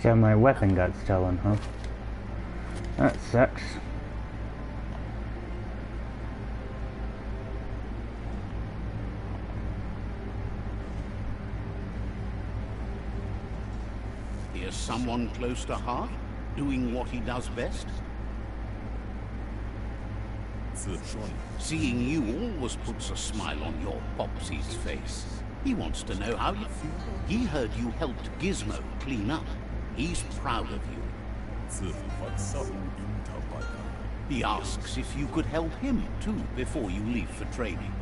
So my weapon got stolen, huh? That sucks. Here's someone close to heart, doing what he does best. Seeing you always puts a smile on your Popsy's face. He wants to know how you feel. He heard you helped Gizmo clean up. He's proud of you. He asks if you could help him too before you leave for training.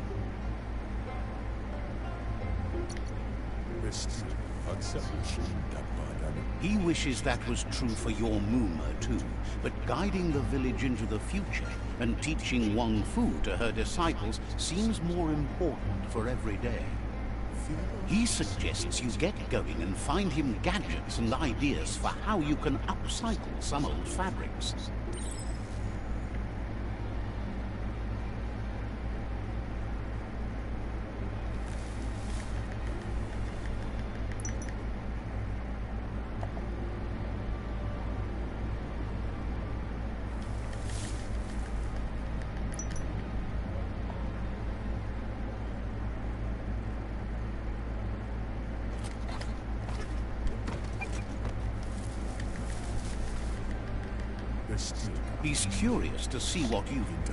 He wishes that was true for your Muma too, but guiding the village into the future and teaching Wang Fu to her disciples seems more important for every day. He suggests you get going and find him gadgets and ideas for how you can upcycle some old fabrics. He's curious to see what you do.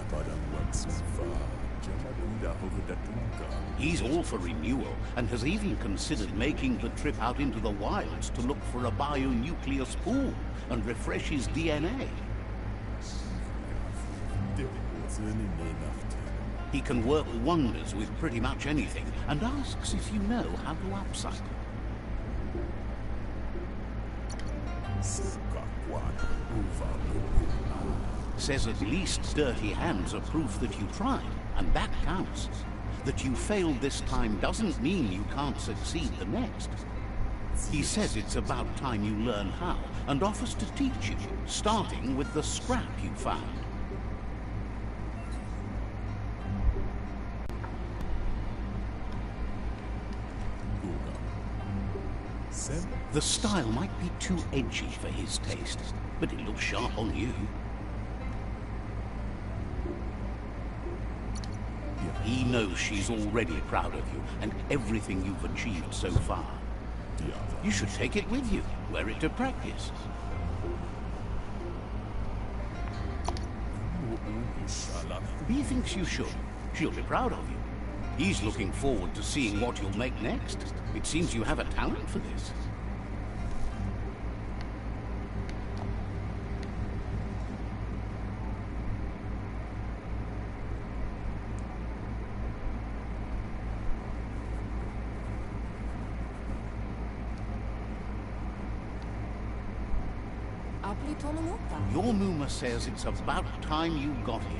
He's all for renewal and has even considered making the trip out into the wilds to look for a bionucleus pool and refresh his DNA. He can work wonders with pretty much anything and asks if you know how to upcycle. Says at least dirty hands are proof that you tried, and that counts. That you failed this time doesn't mean you can't succeed the next. He says it's about time you learn how, and offers to teach you, starting with the scrap you found. The style might be too edgy for his taste, but it looks sharp on you. He knows she's already proud of you and everything you've achieved so far. You should take it with you, wear it to practice. He thinks you should. She'll be proud of you. He's looking forward to seeing what you'll make next. It seems you have a talent for this. Your Muma says it's about time you got here.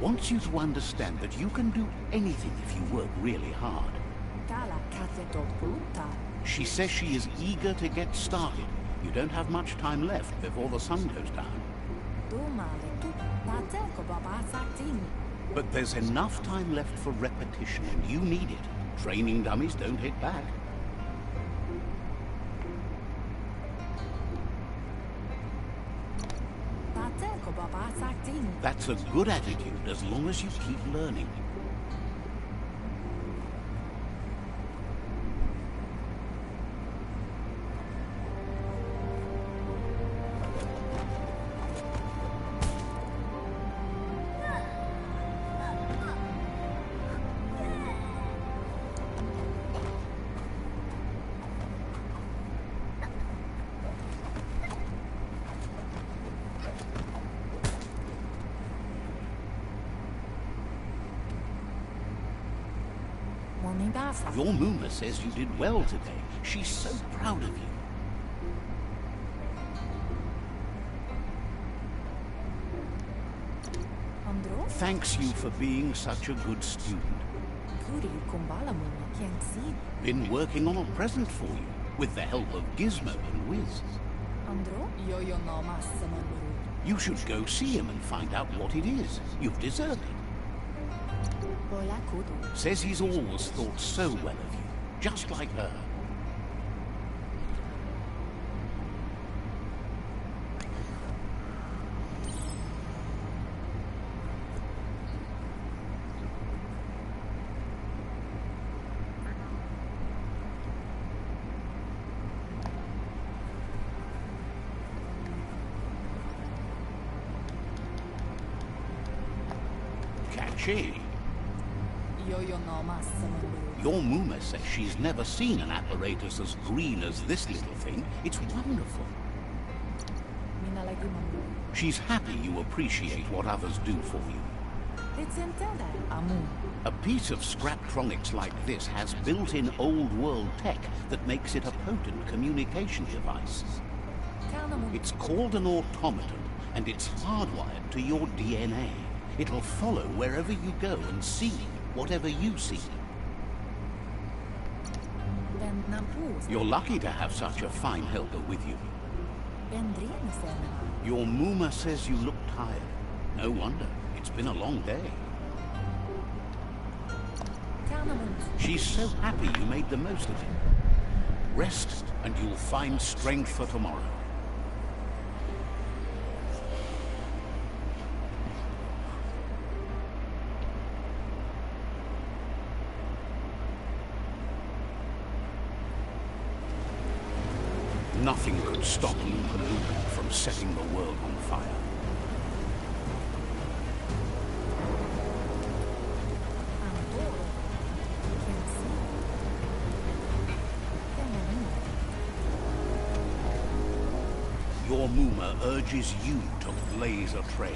Wants you to understand that you can do anything if you work really hard. She says she is eager to get started. You don't have much time left before the sun goes down. But there's enough time left for repetition, and you need it. Training dummies don't hit back. That's a good attitude as long as you keep learning. Your Muma says you did well today. She's so proud of you. Thanks you for being such a good student. Been working on a present for you, with the help of Gizmo and Wiz. You should go see him and find out what it is. You've deserved it. Says he's always thought so well of you, just like her. Catchy. Your Muma says she's never seen an apparatus as green as this little thing. It's wonderful. She's happy you appreciate what others do for you. A piece of Scraptronics like this has built-in old-world tech that makes it a potent communication device. It's called an automaton, and it's hardwired to your DNA. It'll follow wherever you go and see whatever you see. You're lucky to have such a fine helper with you. Your Muma says you look tired. No wonder. It's been a long day. She's so happy you made the most of it. Rest, and you'll find strength for tomorrow. Nothing could stop Loompa Loompa from setting the world on fire. Your Muma urges you to blaze a trail.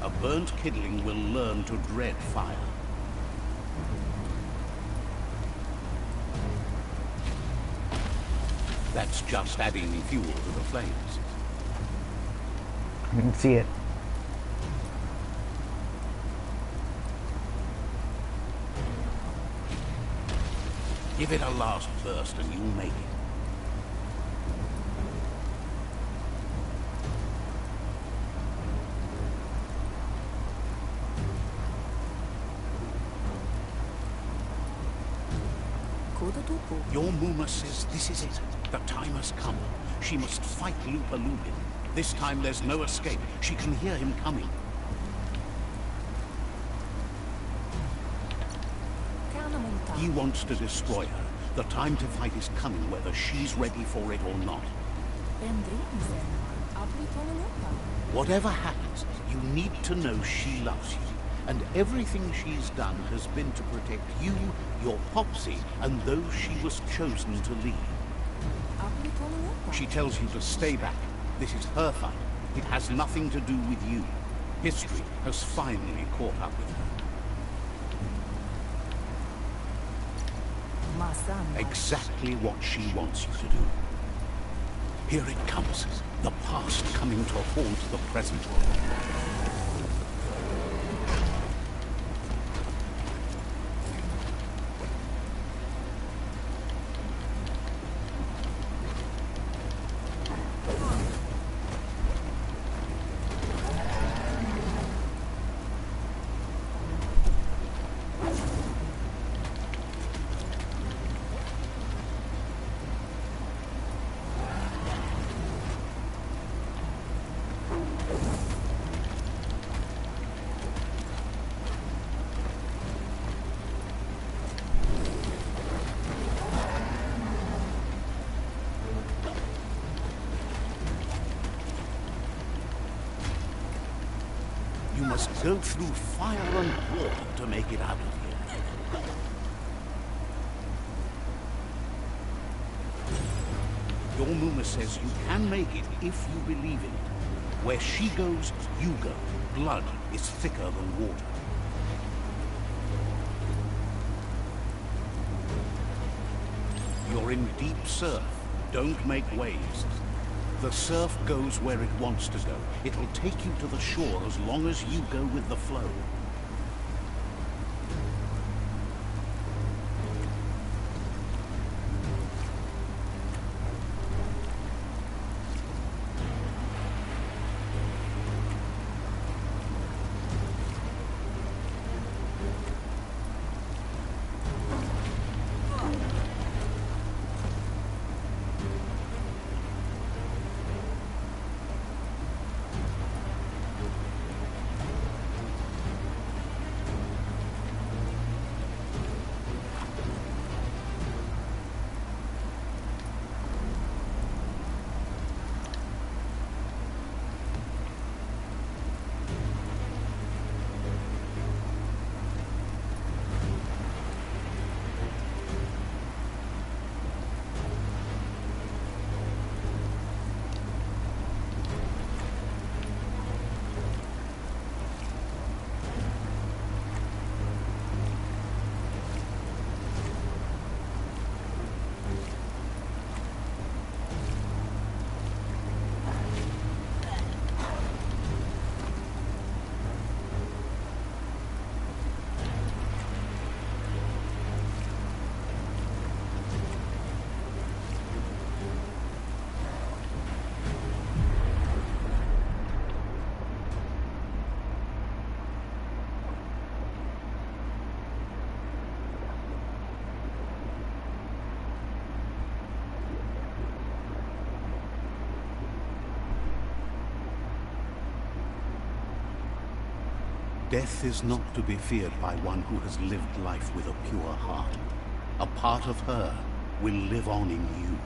A burnt kidling will learn to dread fire. That's just adding fuel to the flames. I can see it. Give it a last burst and you'll make it. Your Muma says this is it. The time has come. She must fight Loompa Loompa. This time there's no escape. She can hear him coming. He wants to destroy her. The time to fight is coming, whether she's ready for it or not. Whatever happens, you need to know she loves you. And everything she's done has been to protect you, your Popsy, and those she was chosen to lead. She tells you to stay back. This is her fight. It has nothing to do with you. History has finally caught up with her. Exactly what she wants you to do. Here it comes. The past coming to haunt the present. You must go through fire and water to make it out of here. Your Muma says you can make it if you believe in it. Where she goes, you go. Blood is thicker than water. in deep surf, don't make waves. The surf goes where it wants to go. It'll take you to the shore as long as you go with the flow. Death is not to be feared by one who has lived life with a pure heart. A part of her will live on in you.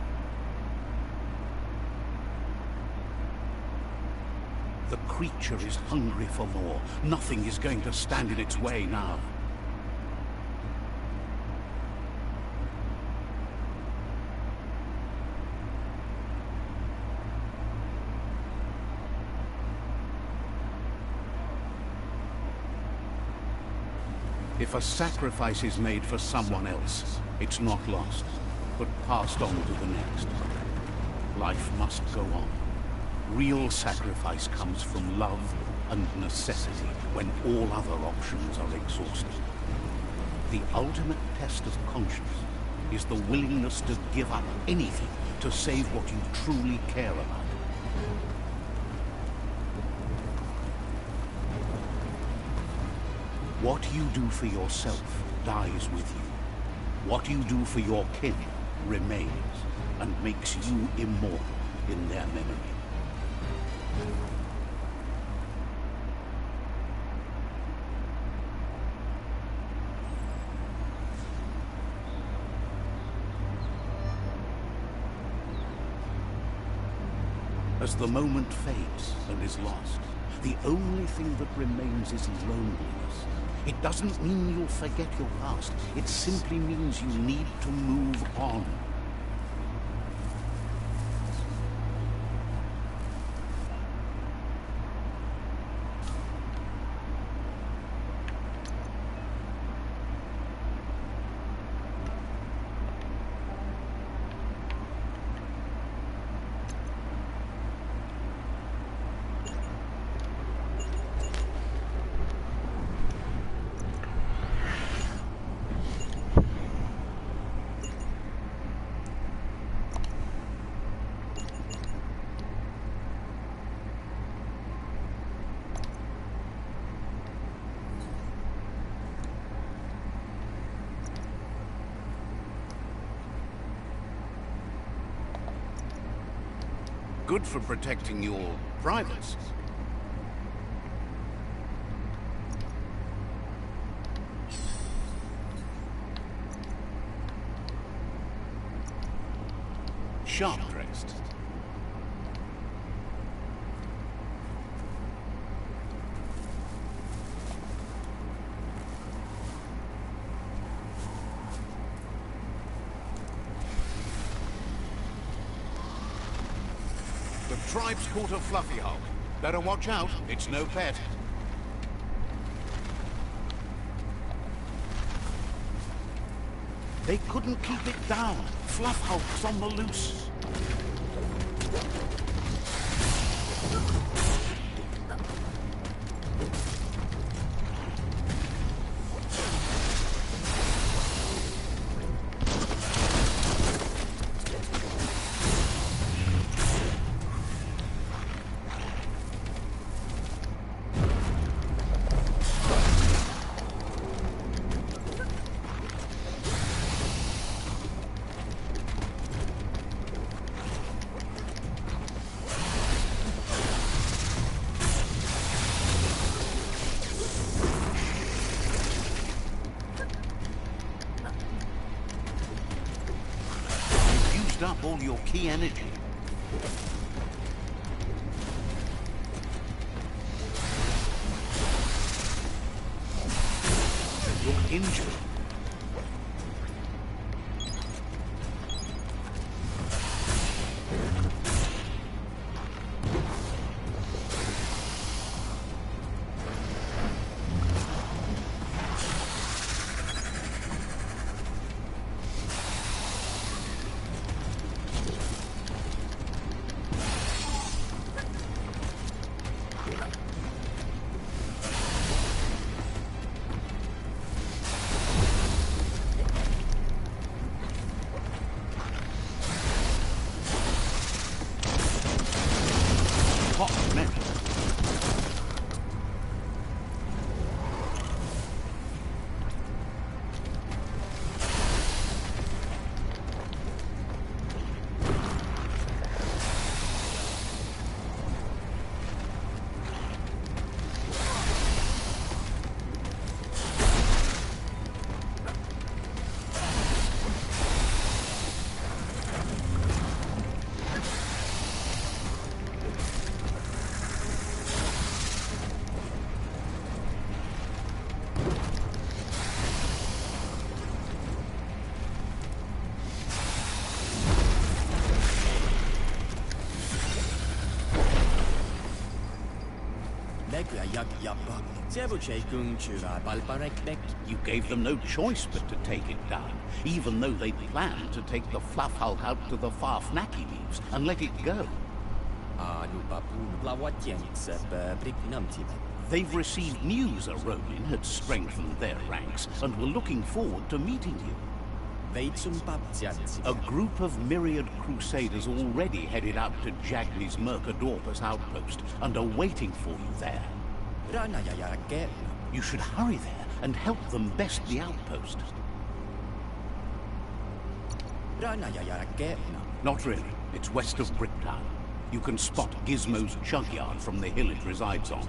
The creature is hungry for more. Nothing is going to stand in its way now. If a sacrifice is made for someone else, it's not lost, but passed on to the next. Life must go on. Real sacrifice comes from love and necessity when all other options are exhausted. The ultimate test of conscience is the willingness to give up anything to save what you truly care about. What you do for yourself dies with you. What you do for your kin remains and makes you immortal in their memory. As the moment fades and is lost, the only thing that remains is loneliness. It doesn't mean you'll forget your past. It simply means you need to move on. Good for protecting your privates. Sharp-dressed. The tribe's caught a fluffy hulk. Better watch out, it's no pet. They couldn't keep it down. Fluff hulks on the loose. Up all your key energy. You're injured. You gave them no choice but to take it down, even though they planned to take the Fluff Hulk out to the far Fnacky leaves and let it go. They've received news a Ronin had strengthened their ranks and were looking forward to meeting you. A group of myriad crusaders already headed out to Jagni's Mercadorpus outpost and are waiting for you there. You should hurry there and help them best the outpost. Not really. It's west of Bricktown. You can spot Gizmo's Chugyard from the hill it resides on.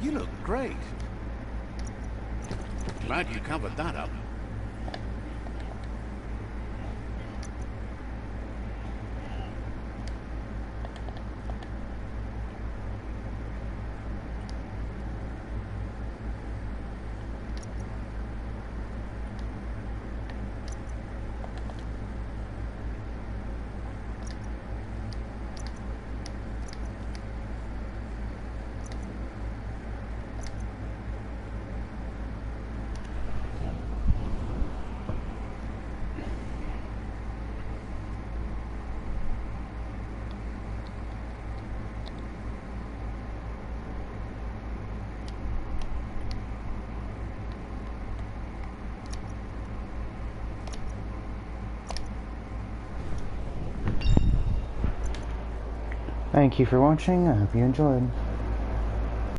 You look great. Glad you covered that up. Thank you for watching. I hope you enjoyed.